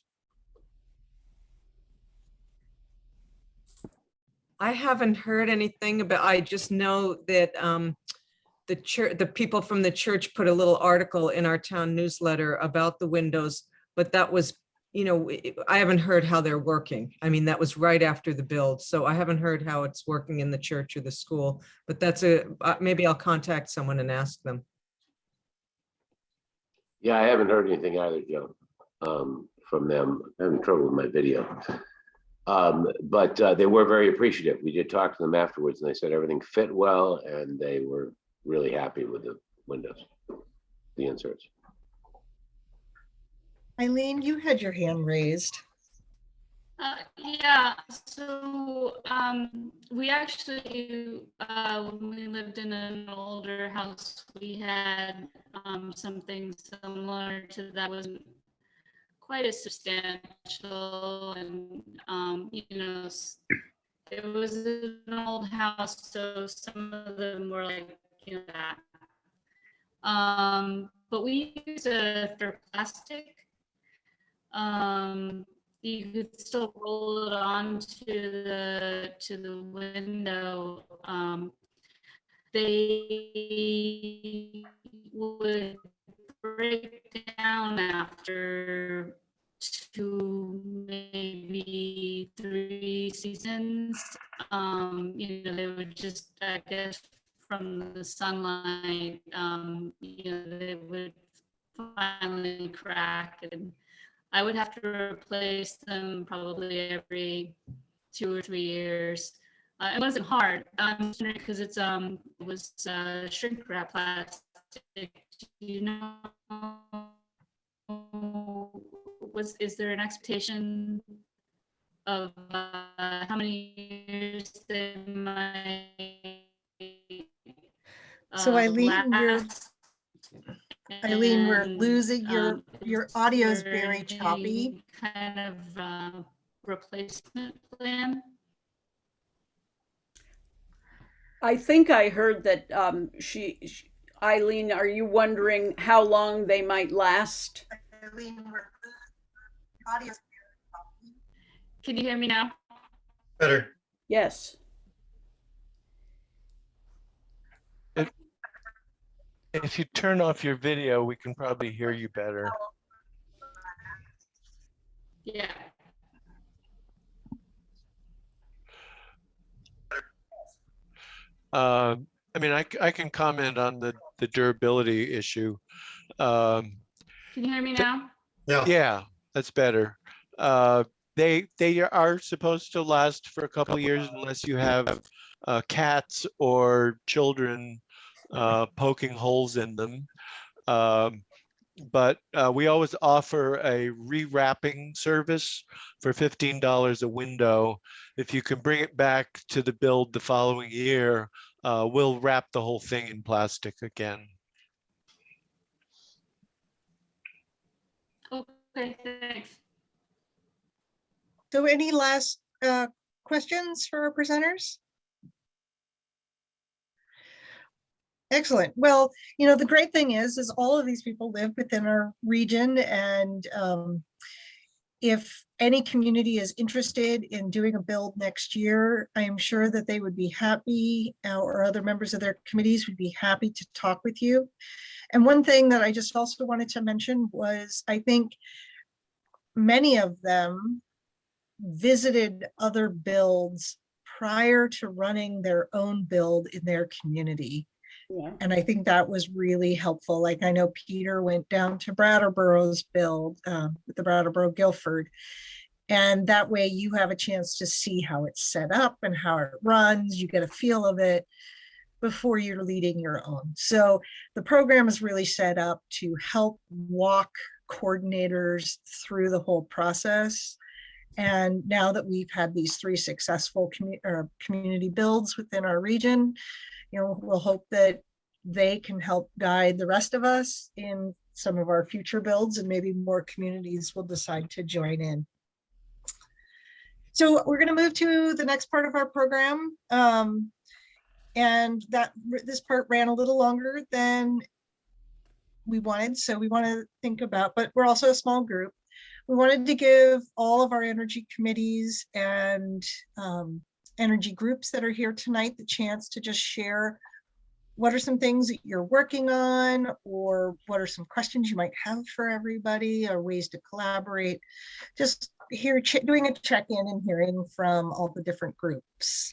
I haven't heard anything about, I just know that the people from the church put a little article in our town newsletter about the windows, but that was, I haven't heard how they're working. I mean, that was right after the build, so I haven't heard how it's working in the church or the school, but that's maybe I'll contact someone and ask them. Yeah, I haven't heard anything either, Joe, from them. I'm having trouble with my video. But they were very appreciative. We did talk to them afterwards, and they said everything fit well, and they were really happy with the windows, the inserts. Eileen, you had your hand raised. Yeah, so we actually, when we lived in an older house, we had something similar to that. Wasn't quite as substantial, and it was an old house, so some of them were like that. But we used for plastic. You could still roll it onto the window. They would break down after 2, maybe 3 seasons. They would just, I guess, from the sunlight, they would finally crack, and I would have to replace them probably every 2 or 3 years. It wasn't hard, because it was shrink wrap plastic. Is there an expectation of how many years they might So Eileen, last? we're And, losing your audio is there very choppy. any kind of replacement plan? I think I heard that Eileen, are you wondering how long they might last? Eileen, audio is very choppy. Can you hear me now? Better. Yes. If you turn off your video, we can probably hear you better. Yeah. I mean, I can comment on the durability issue. Can you hear me now? Yeah. Yeah, that's better. They are supposed to last for a couple of years unless you have cats or children poking holes in them. But we always offer a rewrapping service for $15 a window. If you can bring it back to the build the following year, we'll wrap the whole thing in plastic again. Okay, thanks. So any last questions for our presenters? Excellent. Well, the great thing is all of these people live within our region, and if any community is interested in doing a build next year, I am sure that they would be happy, or other members of their committees would be happy to talk with you. And one thing that I just also wanted to mention was, I think many of them visited other builds prior to running their own build in their community. Yeah. And I think that was really helpful. Like, I know Peter went down to Brattleboro's build with the Brattleboro Guilford. And that way you have a chance to see how it's set up and how it runs. You get a feel of it before you're leading your own. So the program is really set up to help walk coordinators through the whole process. And now that we've had these 3 successful community builds within our region, we'll hope that they can help guide the rest of us in some of our future builds, and maybe more communities will decide to join in. So we're going to move to the next part of our program. And this part ran a little longer than we wanted. So we want to think about, but we're also a small group. We wanted to give all of our energy committees and energy groups that are here tonight the chance to just share what are some things that you're working on, or what are some questions you might have for everybody, or ways to collaborate. Just doing a check-in and hearing from all the different groups.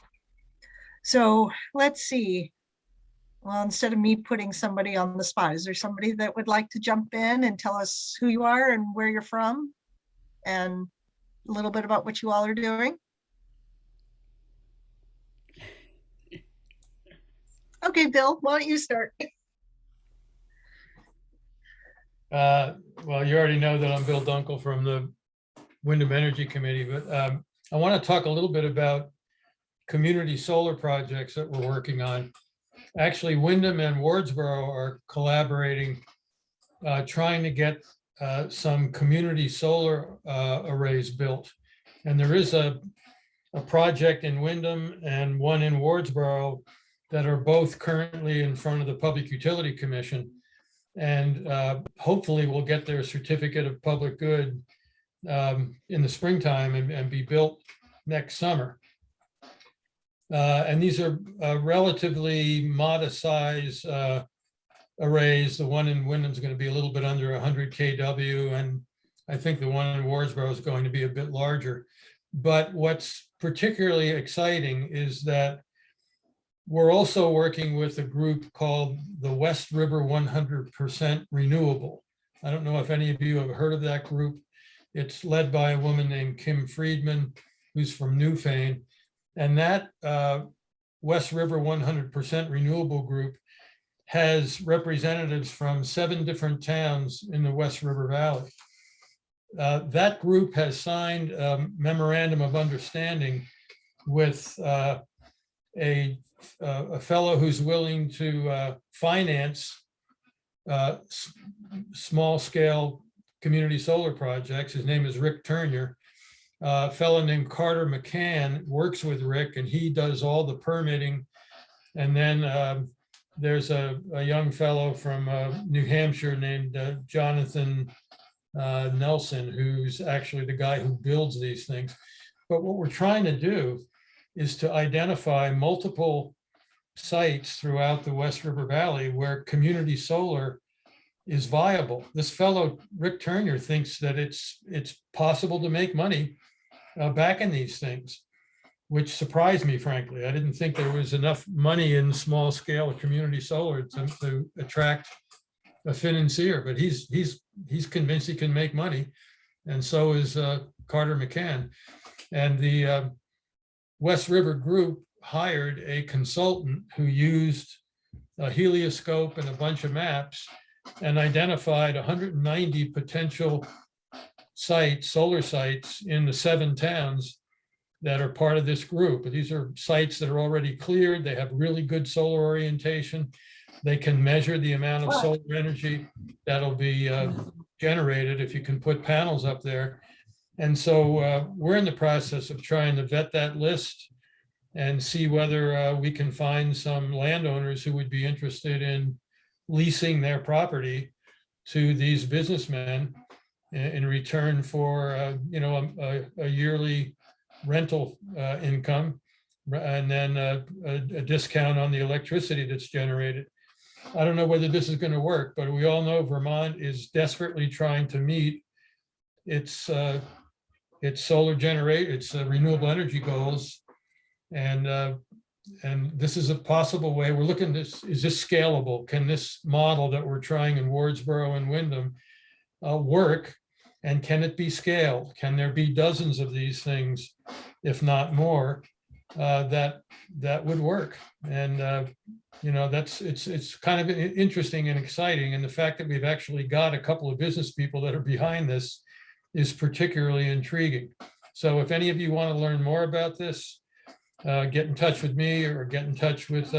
So let's see. Well, instead of me putting somebody on the spot, is there somebody that would like to jump in and tell us who you are and where you're from, and a little bit about what you all are doing? Okay, Bill, why don't you start? Well, you already know that I'm Bill Dunkel from the Windham Energy Committee, but I want to talk a little bit about community solar projects that we're working on. Actually, Windham and Wardsboro are collaborating, trying to get some community solar arrays built. And there is a project in Windham and one in Wardsboro that are both currently in front of the Public Utility Commission. And hopefully we'll get their certificate of public good in the springtime and be built next summer. And these are relatively modest size arrays. The one in Windham is going to be a little bit under 100 kW, and I think the one in Wardsboro is going to be a bit larger. But what's particularly exciting is that we're also working with a group called the West River 100% Renewable. I don't know if any of you have heard of that group. It's led by a woman named Kim Friedman, who's from Newfane. And that West River 100% Renewable group has representatives from 7 different towns in the West River Valley. That group has signed a memorandum of understanding with a fellow who's willing to finance small scale community solar projects. His name is Rick Turner. A fellow named Carter McCann works with Rick, and he does all the permitting. And then there's a young fellow from New Hampshire named Jonathan Nelson, who's actually the guy who builds these things. But what we're trying to do is to identify multiple sites throughout the West River Valley where community solar is viable. This fellow, Rick Turner, thinks that it's possible to make money backing these things, which surprised me, frankly. I didn't think there was enough money in small scale community solar to attract a financier, but he's convinced he can make money, and so is Carter McCann. And the West River Group hired a consultant who used a helioscope and a bunch of maps and identified 190 potential sites, solar sites, in the 7 towns that are part of this group. These are sites that are already cleared. They have really good solar orientation. They can measure the amount of solar energy that'll be generated if you can put panels up there. And so we're in the process of trying to vet that list and see whether we can find some landowners who would be interested in leasing their property to these businessmen in return for a yearly rental income, and then a discount on the electricity that's generated. I don't know whether this is going to work, but we all know Vermont is desperately trying to meet its renewable energy goals, and this is a possible way. We're looking at this. Is this scalable? Can this model that we're trying in Wardsboro and Windham work? And can it be scaled? Can there be dozens of these things, if not more, that would work? And it's kind of interesting and exciting. And the fact that we've actually got a couple of business people that are behind this is particularly intriguing. So if any of you want to learn more about this, get in touch with me or get in touch with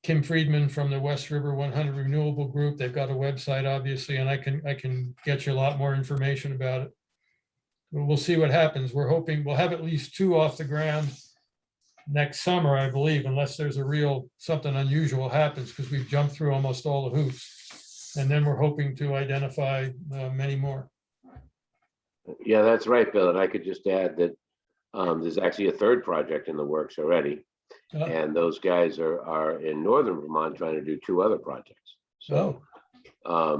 Kim Friedman from the West River 100 Renewable Group. They've got a website, obviously, and I can get you a lot more information about it. But we'll see what happens. We're hoping we'll have at least 2 off the ground next summer, I believe, unless there's a real something unusual happens, because we've jumped through almost all the hoops. And then we're hoping to identify many more. Yeah, that's right, Bill. And I could just add that there's actually a 3rd project in the works already. And those guys are in northern Vermont trying to do 2 other projects. So I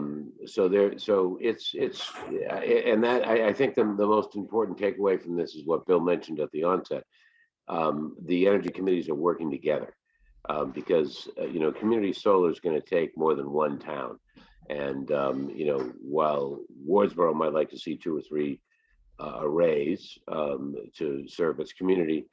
think the most important takeaway from this is what Bill mentioned at the onset. The energy committees are working together because community solar is going to take more than one town. And while Wardsboro might like to see 2 or 3 arrays to serve its community,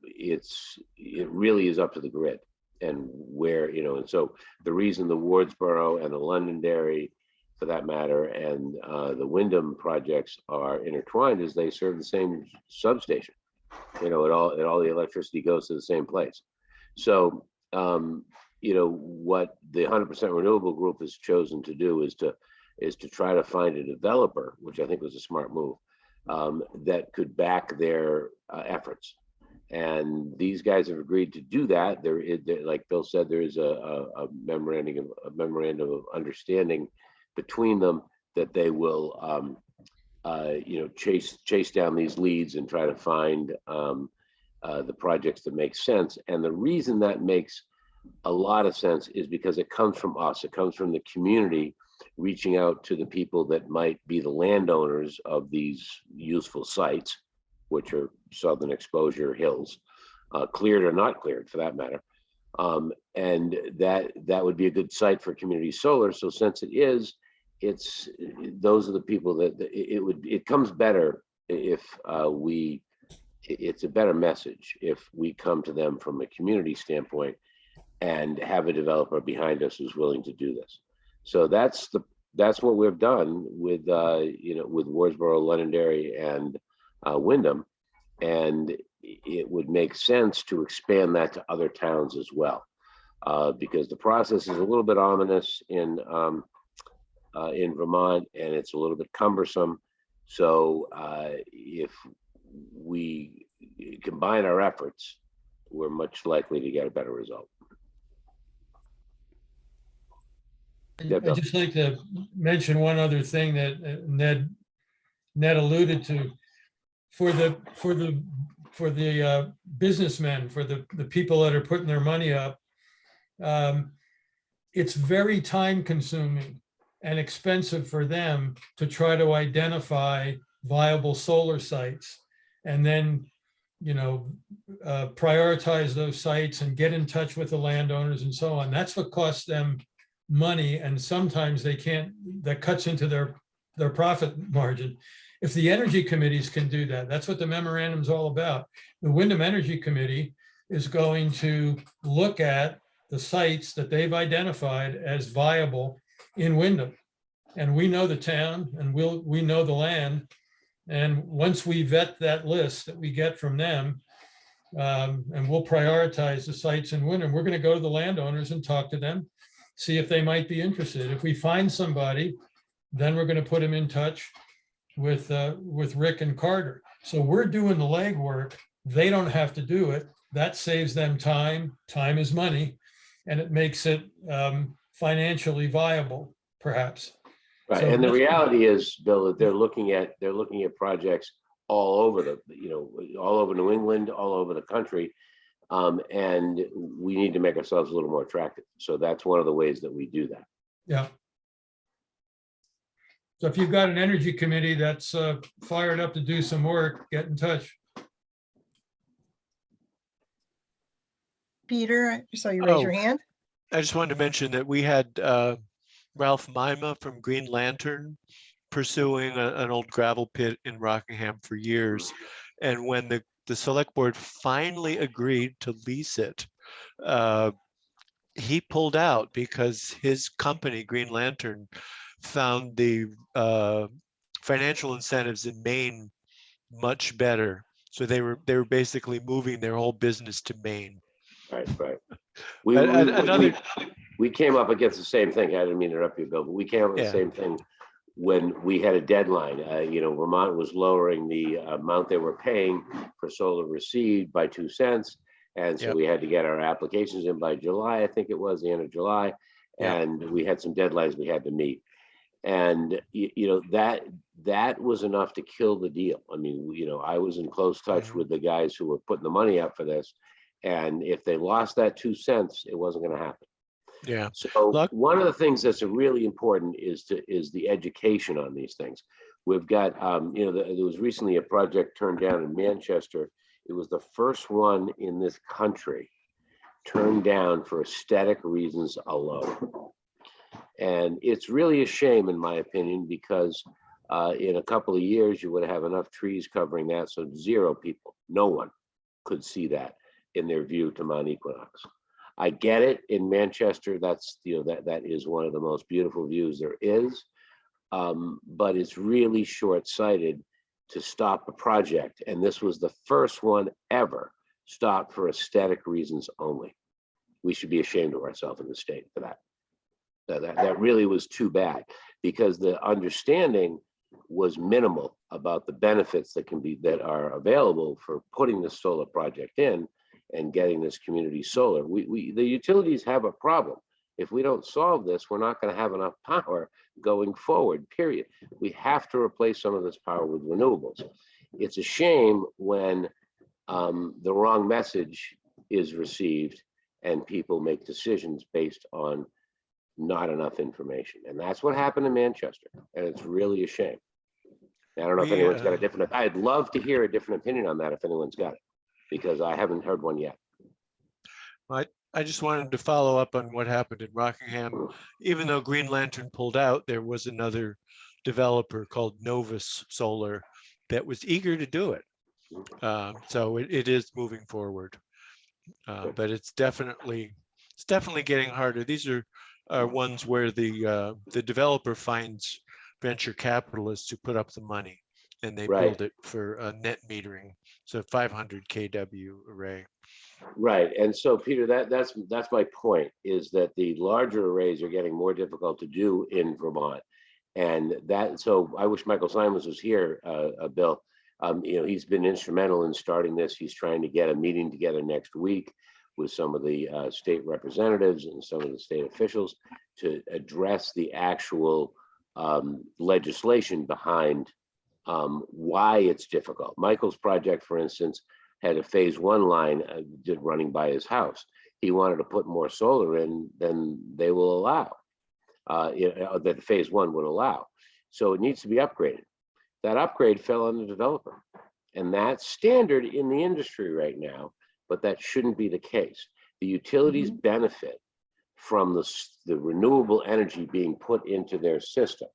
it really is up to the grid and where, and so the reason the Wardsboro and the Londonderry, for that matter, and the Windham projects are intertwined is they serve the same substation. All the electricity goes to the same place. So what the 100% renewable group has chosen to do is to try to find a developer, which I think was a smart move, that could back their efforts. And these guys have agreed to do that. There is, like Bill said, there is a memorandum of understanding between them that they will, chase down these leads and try to find the projects that make sense. And the reason that makes a lot of sense is because it comes from us. It comes from the community reaching out to the people that might be the landowners of these useful sites, which are southern exposure hills, cleared or not cleared for that matter. And that would be a good site for community solar. So since it is, those are the people that it comes better if it's a better message if we come to them from a community standpoint and have a developer behind us who's willing to do this. So that's what we've done with with Wardsboro, Londonderry, and Windham, and it would make sense to expand that to other towns as well, because the process is a little bit ominous in Vermont, and it's a little bit cumbersome. So if we combine our efforts, we're much likely to get a better result. I'd just like to mention one other thing that Ned alluded to. For the businessmen, for the people that are putting their money up, it's very time consuming and expensive for them to try to identify viable solar sites and then prioritize those sites and get in touch with the landowners and so on. That's what costs them money, and sometimes they can't, that cuts into their profit margin. If the energy committees can do that, that's what the memorandum is all about. The Windham Energy Committee is going to look at the sites that they've identified as viable in Windham. And we know the town and we know the land. And once we vet that list that we get from them, and we'll prioritize the sites in Windham, we're going to go to the landowners and talk to them, see if they might be interested. If we find somebody, then we're going to put them in touch with Rick and Carter. So we're doing the legwork. They don't have to do it. That saves them time. Time is money, and it makes it financially viable, perhaps. Right, So and the reality is, Bill, that they're looking at projects all over all over New England, all over the country, and we need to make ourselves a little more attractive. So that's one of the ways that we do that. Yeah. So if you've got an energy committee that's fired up to do some work, get in touch. Peter, I saw you raise your hand. I just wanted to mention that we had Ralph Mima from Green Lantern pursuing an old gravel pit in Rockingham for years. And when the select board finally agreed to lease it, he pulled out because his company, Green Lantern, found the financial incentives in Maine much better. So they were basically moving their whole business to Maine. Right. Another, We came up against the same thing. I didn't mean to interrupt you, Bill, but we came up with the Yeah. same thing when we had a deadline. Vermont was lowering the amount they were paying for solar received by 2 cents. And so Yep. we had to get our applications in by July, I think it was the end of July. Yep. And we had some deadlines we had to meet. And that was enough to kill the deal. I mean, I was in close touch Mhm. with the guys who were putting the money up for this. And if they lost that 2 cents, it wasn't going to happen. yeah. So Luck- one of the things that's really important is the education on these things. We've got, there was recently a project turned down in Manchester. It was the first one in this country turned down for aesthetic reasons alone. And it's really a shame, in my opinion, because in a couple of years, you would have enough trees covering that. So 0 people, no one could see that in their view to Mount Equinox. I get it in Manchester. That's, that is one of the most beautiful views there is. But it's really short-sighted to stop a project. And this was the first one ever stopped for aesthetic reasons only. We should be ashamed of ourselves in the state for that. That really was too bad, because the understanding was minimal about the benefits that are available for putting the solar project in and getting this community solar. The utilities have a problem. If we don't solve this, we're not going to have enough power going forward, period. We have to replace some of this power with renewables. It's a shame when the wrong message is received and people make decisions based on not enough information. And that's what happened in Manchester. And it's really a shame. I don't know if anyone's got a different, I'd love to hear a different opinion on that if anyone's got it, because I haven't heard one yet. I just wanted to follow up on what happened in Rockingham. Even though Green Lantern pulled out, there was another developer called Novus Solar that was eager to do it. So it is moving forward, but it's definitely getting harder. These are ones where the developer finds venture capitalists who put up the money, and they Right. build it for net metering. So 500 kW array. Right. And so, Peter, that's my point, is that the larger arrays are getting more difficult to do in Vermont. And so I wish Michael Simons was here, Bill. He's been instrumental in starting this. He's trying to get a meeting together next week with some of the state representatives and some of the state officials to address the actual legislation behind why it's difficult. Michael's project, for instance, had a phase 1 line running by his house. He wanted to put more solar in than they will allow, that phase 1 would allow. So it needs to be upgraded. That upgrade fell on the developer. And that's standard in the industry right now, but that shouldn't be the case. The utilities benefit from the renewable energy being put into their system.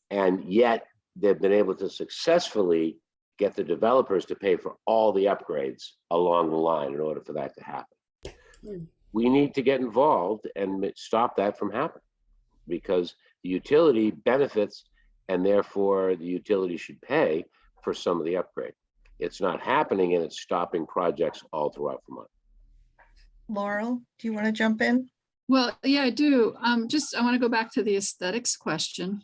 And yet they've been able to successfully get the developers to pay for all the upgrades along the line in order for that to happen. We need to get involved and stop that from happening, because the utility benefits and therefore the utility should pay for some of the upgrade. It's not happening, and it's stopping projects all throughout Vermont. Laurel, do you want to jump in? Well, yeah, I do. I want to go back to the aesthetics question.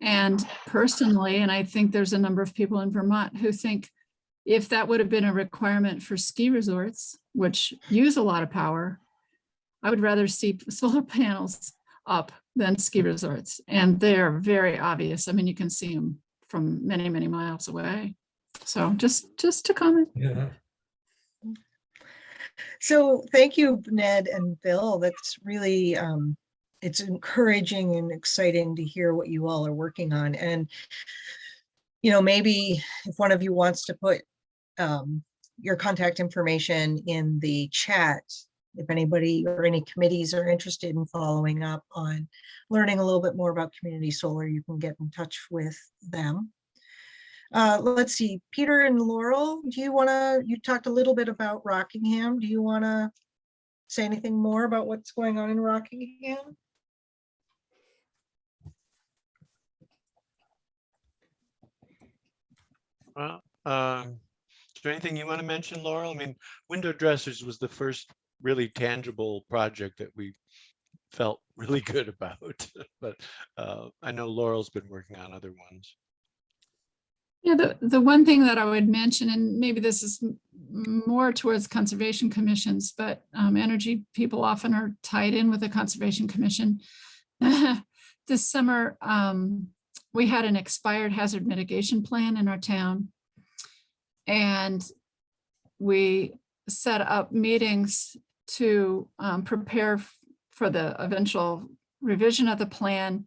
And personally, and I think there's a number of people in Vermont who think if that would have been a requirement for ski resorts, which use a lot of power, I would rather see solar panels up than ski resorts. And they're very obvious. I mean, you can see them from many, many miles away. So just to comment. Yeah. So thank you, Ned and Bill. That's really, it's encouraging and exciting to hear what you all are working on. And, maybe if one of you wants to put your contact information in the chat, if anybody or any committees are interested in following up on learning a little bit more about community solar, you can get in touch with them. Let's see, Peter and Laurel, you talked a little bit about Rockingham. Do you want to say anything more about what's going on in Rockingham? Well, is there anything you want to mention, Laurel? I mean, window dressers was the first really tangible project that we felt really good about, but I know Laurel's been working on other ones. Yeah, the one thing that I would mention, and maybe this is more towards conservation commissions, but energy people often are tied in with the Conservation Commission. This summer, we had an expired hazard mitigation plan in our town. And we set up meetings to prepare for the eventual revision of the plan.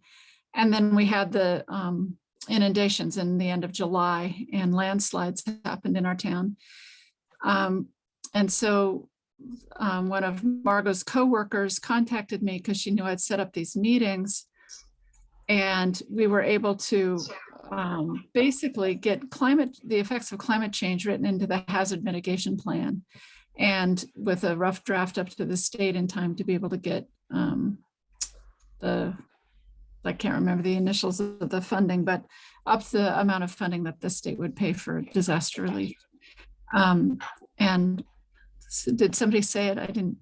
And then we had the inundations in the end of July, and landslides happened in our town. And so one of Margot's coworkers contacted me because she knew I'd set up these meetings. And we were able to basically get the effects of climate change written into the hazard mitigation plan, and with a rough draft up to the state in time to be able to get I can't remember the initials of the funding, but up the amount of funding that the state would pay for disaster relief. And did somebody say it? I didn't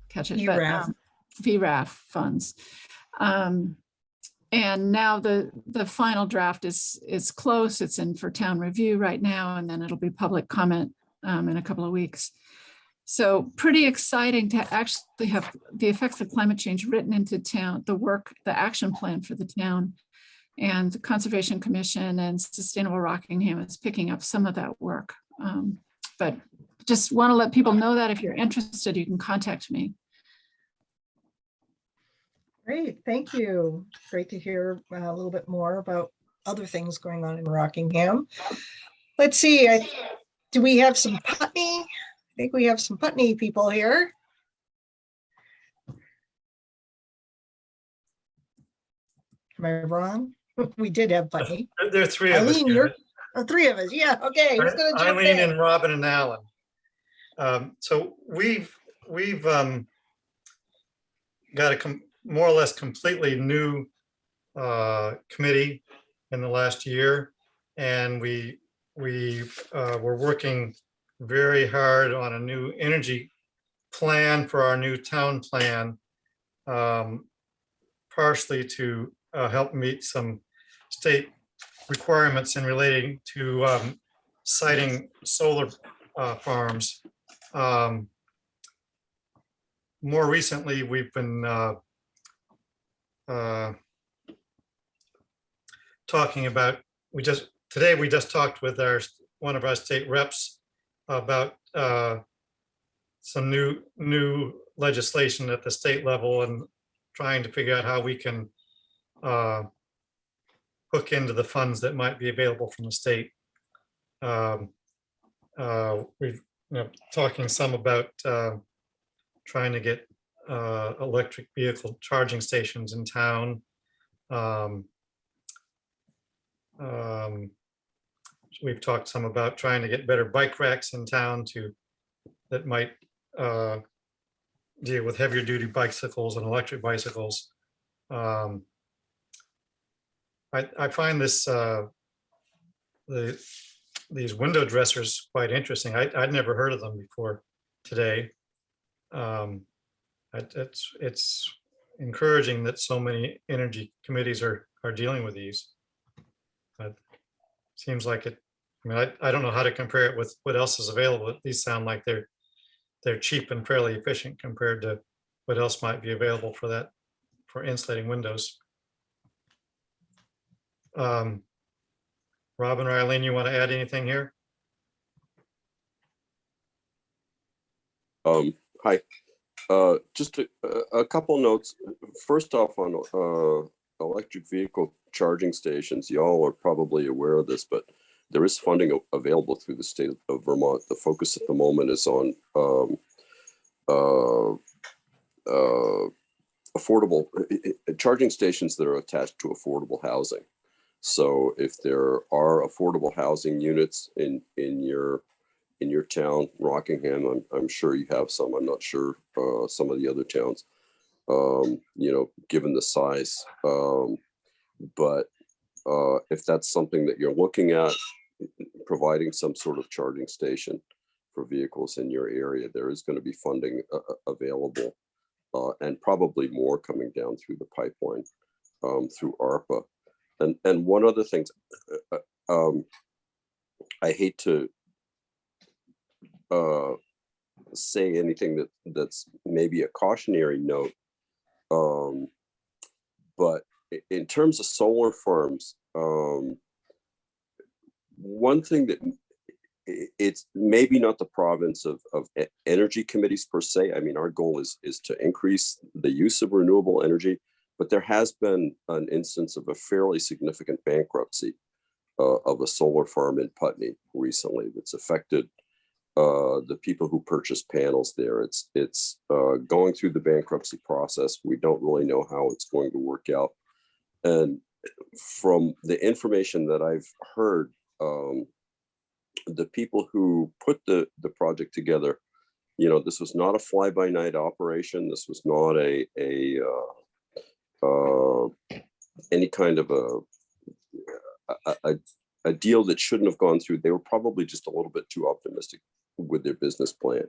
catch it. VRAF. But VRAF funds. And now the final draft is close. It's in for town review right now, and then it'll be public comment in a couple of weeks. So pretty exciting to actually have the effects of climate change written into town, the action plan for the town. And the Conservation Commission and Sustainable Rockingham is picking up some of that work. But just want to let people know that if you're interested, you can contact me. Great, thank you. Great to hear a little bit more about other things going on in Rockingham. Let's see, do we have some Putney? I think we have some Putney people here. Am I wrong? We did have Putney. There are three of us. Eileen, here. three of us, yeah, okay. Who's gonna jump Eileen in? and Robin and Alan. So we've got a more or less completely new committee in the last year, and we were working very hard on a new energy plan for our new town plan, partially to help meet some state requirements in relating to siting solar farms. More recently, we've been talking about, today we just talked with one of our state reps about some new legislation at the state level, and trying to figure out how we can hook into the funds that might be available from the state. We've talking some about trying to get electric vehicle charging stations in town. We've talked some about trying to get better bike racks in town that might deal with heavier duty bicycles and electric bicycles. I find these window dressers quite interesting. I'd never heard of them before today. It's encouraging that so many energy committees are dealing with these. It seems like it. I mean, I don't know how to compare it with what else is available. These sound like they're cheap and fairly efficient compared to what else might be available for insulating windows. Robin or Eileen, you want to add anything here? Hi. Just a couple notes. First off, on electric vehicle charging stations, y'all are probably aware of this, but there is funding available through the state of Vermont. The focus at the moment is on affordable charging stations that are attached to affordable housing. So if there are affordable housing units in your town, Rockingham, I'm sure you have some. I'm not sure some of the other towns, given the size. But if that's something that you're looking at, providing some sort of charging station for vehicles in your area. There is going to be funding available, and probably more coming down through the pipeline through ARPA. And one other thing, I hate to say anything that's maybe a cautionary note, but in terms of solar farms, one thing that it's maybe not the province of energy committees per se. I mean, our goal is to increase the use of renewable energy, but there has been an instance of a fairly significant bankruptcy of a solar farm in Putney recently that's affected the people who purchased panels there. It's going through the bankruptcy process. We don't really know how it's going to work out. And from the information that I've heard, the people who put the project together, you know, this was not a fly-by-night operation. This was not any kind of a deal that shouldn't have gone through. They were probably just a little bit too optimistic with their business plan.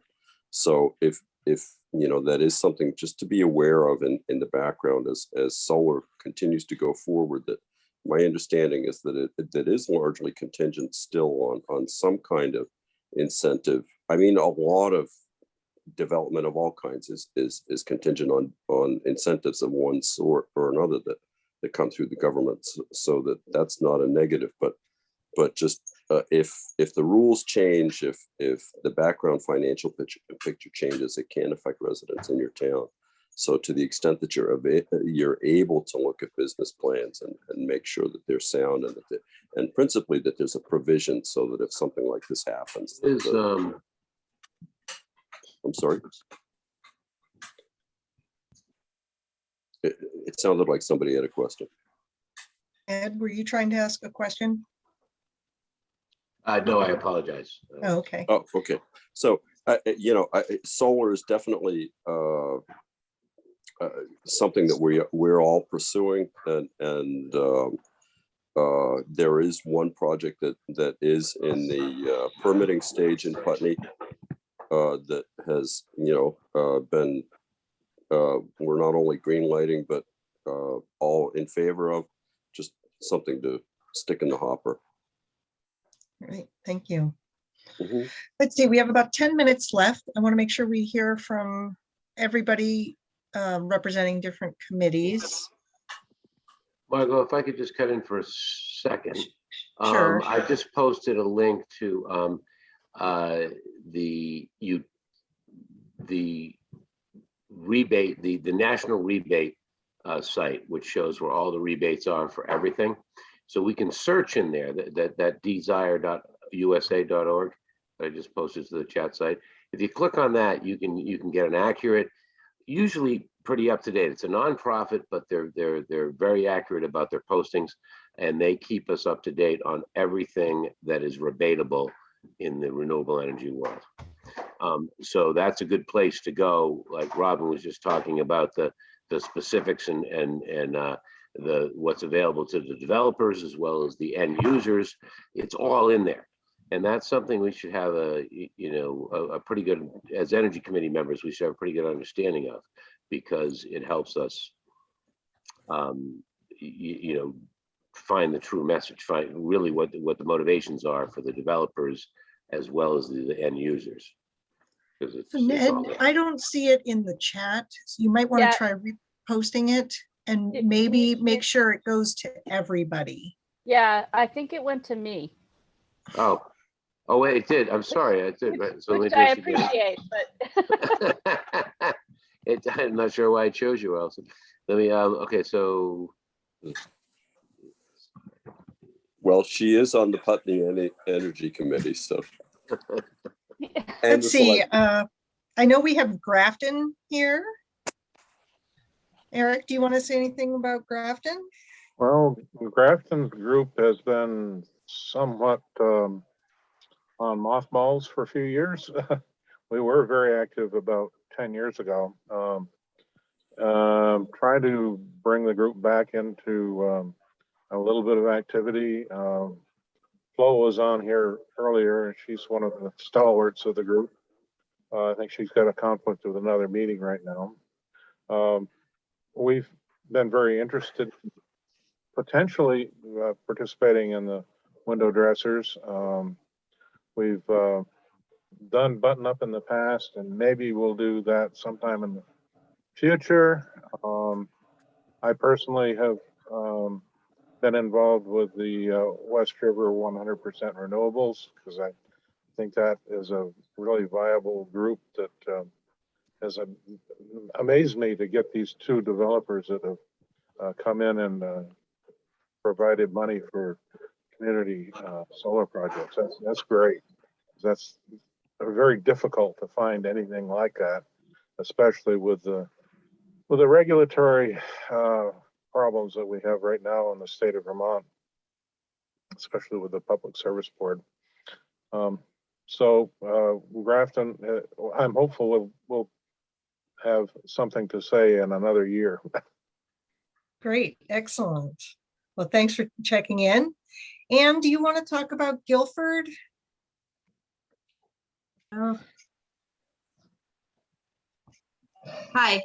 So if you know, that is something just to be aware of in the background as solar continues to go forward. That my understanding is that it is largely contingent still on some kind of incentive. I mean, a lot of development of all kinds is contingent on incentives of one sort or another that come through the government. So that's not a negative, but just if the rules change, if the background financial picture changes, it can affect residents in your town. So to the extent that you're able to look at business plans and make sure that they're sound and principally that there's a provision so that if something like this happens, I'm sorry. It sounded like somebody had a question. Ed, were you trying to ask a question? No, I apologize. Oh, okay. Oh, okay. So, you know, solar is definitely something that we're all pursuing, and there is one project that is in the permitting stage in Putney that has, you know, been we're not only green lighting but all in favor of. Just something to stick in the hopper. Great, thank you. Mm-hmm. Let's see, we have about 10 minutes left. I want to make sure we hear from everybody representing different committees. Margot, if I could just cut in for a second. Sure. I just posted a link to the rebate, the national rebate site, which shows where all the rebates are for everything. So we can search in there that desire.usa.org. I just posted to the chat site. If you click on that, you can get an accurate, usually pretty up to date. It's a nonprofit, but they're very accurate about their postings, and they keep us up to date on everything that is rebatable in the renewable energy world. So that's a good place to go. Like Robin was just talking about the specifics and the what's available to the developers as well as the end users. It's all in there, and that's something we should have a pretty good, as energy committee members, we should have a pretty good understanding of, because it helps us find the true message, find really what the motivations are for the developers as well as the end users. So Ned, I don't see it in the chat. So you might want to try reposting it and maybe make sure it goes to everybody. Yeah, I think it went to me. Oh wait, it did. I'm sorry, I did. Right. So which I appreciate, but I'm not sure why I chose you, Allison. Let me. Okay, so. Well, she is on the Putney Energy Committee, so. Let's see. I know we have Grafton here. Eric, do you want to say anything about Grafton? Well, Grafton's group has been somewhat on mothballs for a few years. We were very active about 10 years ago. Try to bring the group back into a little bit of activity. Flo was on here earlier, and she's one of the stalwarts of the group. I think she's got a conflict with another meeting right now. We've been very interested potentially participating in the window dressers. We've done button up in the past, and maybe we'll do that sometime in the future. I personally have been involved with the West River 100% renewables, because I think that is a really viable group that has amazed me to get these two developers that have come in and provided money for community solar projects. That's great. That's very difficult to find anything like that, especially with the regulatory problems that we have right now in the state of Vermont, especially with the Public Service Board. So Grafton, I'm hopeful we'll have something to say in another year. Great, excellent. Well, thanks for checking in. Anne, do you want to talk about Guilford? Hi,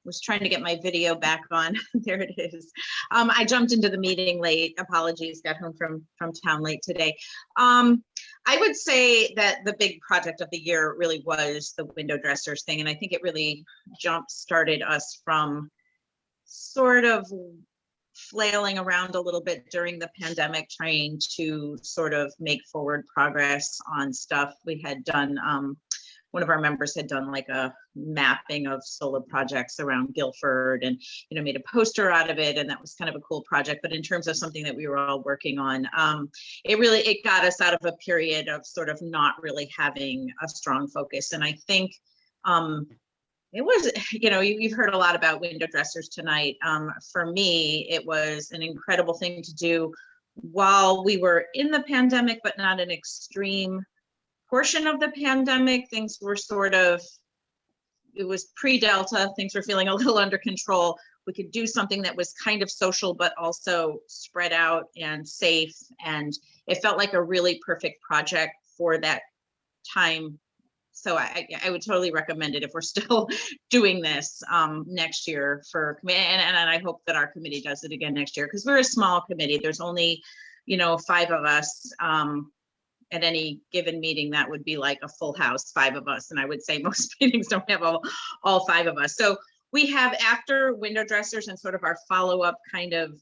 was trying to get my video back on. There it is. I jumped into the meeting late. Apologies, got home from town late today. I would say that the big project of the year really was the window dressers thing. And I think it really jump-started us from sort of flailing around a little bit during the pandemic, trying to sort of make forward progress on stuff we had done. One of our members had done like a mapping of solar projects around Guilford and, made a poster out of it. And that was kind of a cool project. But in terms of something that we were all working on, it got us out of a period of sort of not really having a strong focus. And I think it was, you've heard a lot about window dressers tonight. For me, it was an incredible thing to do while we were in the pandemic, but not an extreme portion of the pandemic. Things were it was pre-Delta, things were feeling a little under control. We could do something that was kind of social, but also spread out and safe. And it felt like a really perfect project for that time. So I would totally recommend it if we're still doing this next year and I hope that our committee does it again next year, because we're a small committee. There's only, 5 of us. At any given meeting, that would be like a full house, 5 of us. And I would say most meetings don't have all 5 of us. So we have, after window dressers and sort of our follow-up kind of,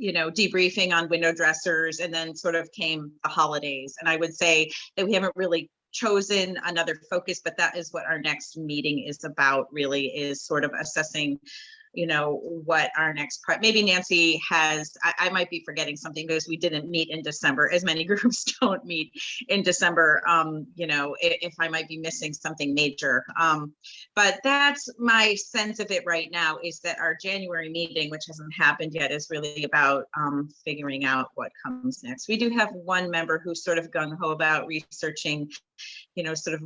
debriefing on window dressers, and then sort of came the holidays. And I would say that we haven't really chosen another focus, but that is what our next meeting is about, really, is sort of assessing what our next maybe Nancy has, I might be forgetting something because we didn't meet in December, as many groups don't meet in December, if I might be missing something major. But that's my sense of it right now, is that our January meeting, which hasn't happened yet, is really about figuring out what comes next. We do have one member who's sort of gung-ho about researching, sort of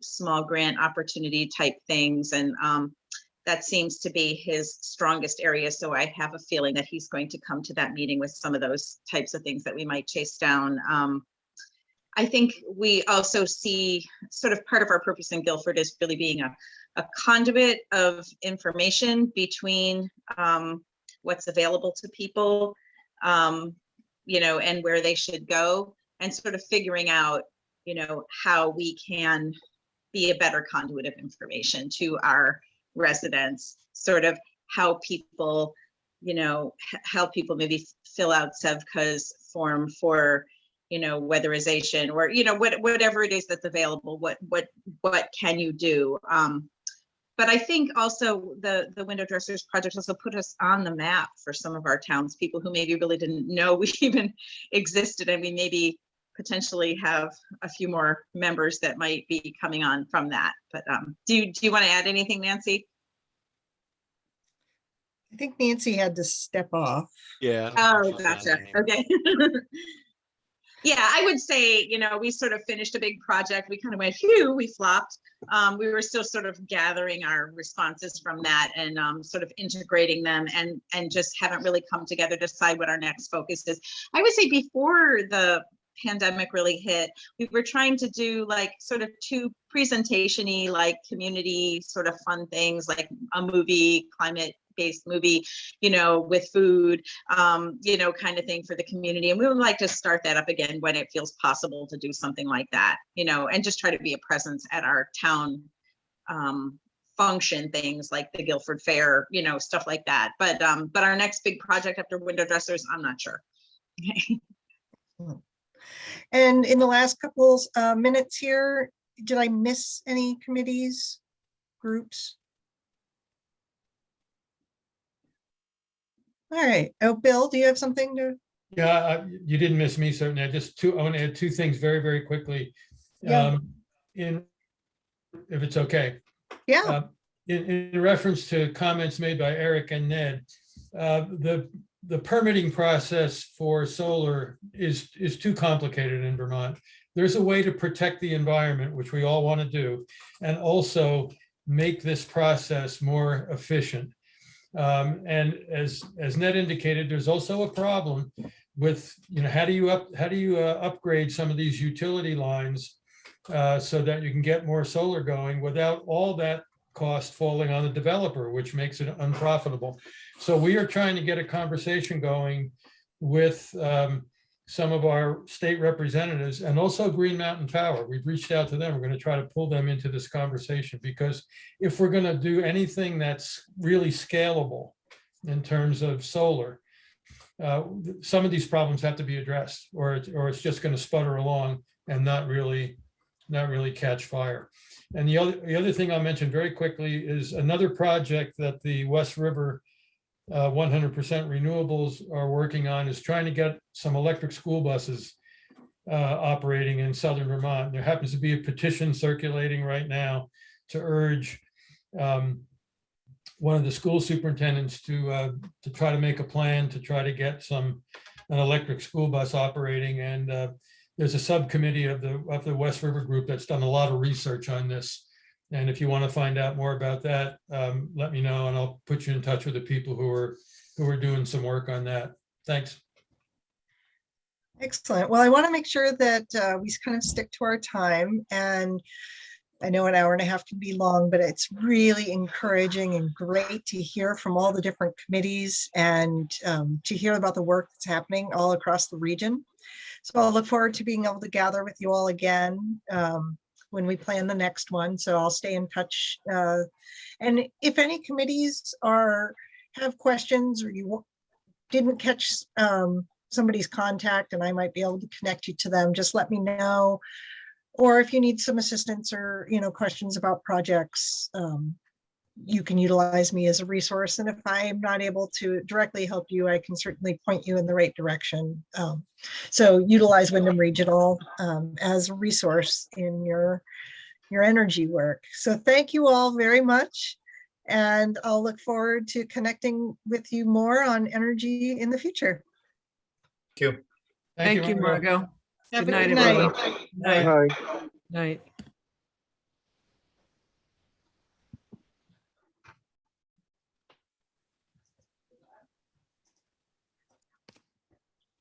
small grant opportunity type things. And that seems to be his strongest area. So I have a feeling that he's going to come to that meeting with some of those types of things that we might chase down. I think we also see sort of part of our purpose in Guilford is really being a conduit of information between what's available to people, and where they should go, and sort of figuring out, how we can be a better conduit of information to our residents, sort of how people, maybe fill out Sevka's form for, weatherization, or, whatever it is that's available, what can you do? But I think also the window dressers project also put us on the map for some of our townspeople who maybe really didn't know we even existed, and we maybe potentially have a few more members that might be coming on from that. But do you want to add anything, Nancy? I think Nancy had to step off. Yeah. Oh, gotcha. Okay. Yeah, I would say, we sort of finished a big project. We kind of went, phew, we flopped. We were still sort of gathering our responses from that and sort of integrating them and just haven't really come together to decide what our next focus is. I would say before the pandemic really hit, we were trying to do like sort of two presentation-y, like community sort of fun things, like a movie, climate-based movie, with food, kind of thing for the community. And we would like to start that up again when it feels possible to do something like that, and just try to be a presence at our town function things like the Guilford Fair, stuff like that. But our next big project after window dressers, I'm not sure. And in the last couple minutes here, did I miss any committees, groups? All right. Oh, Bill, do you have something to? Yeah, you didn't miss me, certainly. I want to add two things very, very quickly. Yeah. If it's okay. Yeah. In reference to comments made by Eric and Ned, the permitting process for solar is too complicated in Vermont. There's a way to protect the environment, which we all want to do, and also make this process more efficient. And as Ned indicated, there's also a problem with, how do you upgrade some of these utility lines so that you can get more solar going without all that cost falling on the developer, which makes it unprofitable. So we are trying to get a conversation going with some of our state representatives and also Green Mountain Power. We've reached out to them. We're going to try to pull them into this conversation, because if we're going to do anything that's really scalable in terms of solar, some of these problems have to be addressed, or it's just going to sputter along and not really catch fire. And the other thing I'll mention very quickly is another project that the West River 100% renewables are working on is trying to get some electric school buses operating in southern Vermont. There happens to be a petition circulating right now to urge one of the school superintendents to try to make a plan to try to get an electric school bus operating. And there's a subcommittee of the West River group that's done a lot of research on this. And if you want to find out more about that, let me know and I'll put you in touch with the people who are doing some work on that. Thanks. Excellent. Well, I want to make sure that we kind of stick to our time. And I know an hour and a half can be long, but it's really encouraging and great to hear from all the different committees and to hear about the work that's happening all across the region. So I'll look forward to being able to gather with you all again when we plan the next one. So I'll stay in touch. And if any committees have questions, or you didn't catch somebody's contact and I might be able to connect you to them, just let me know. Or if you need some assistance or questions about projects, you can utilize me as a resource. And if I'm not able to directly help you, I can certainly point you in the right direction. So utilize Windham Regional as a resource in your energy work. So thank you all very much. And I'll look forward to connecting with you more on energy in the future. Thank you. Thank you, Margot. Have Good a night, good everyone. night. Night. Hi. Night.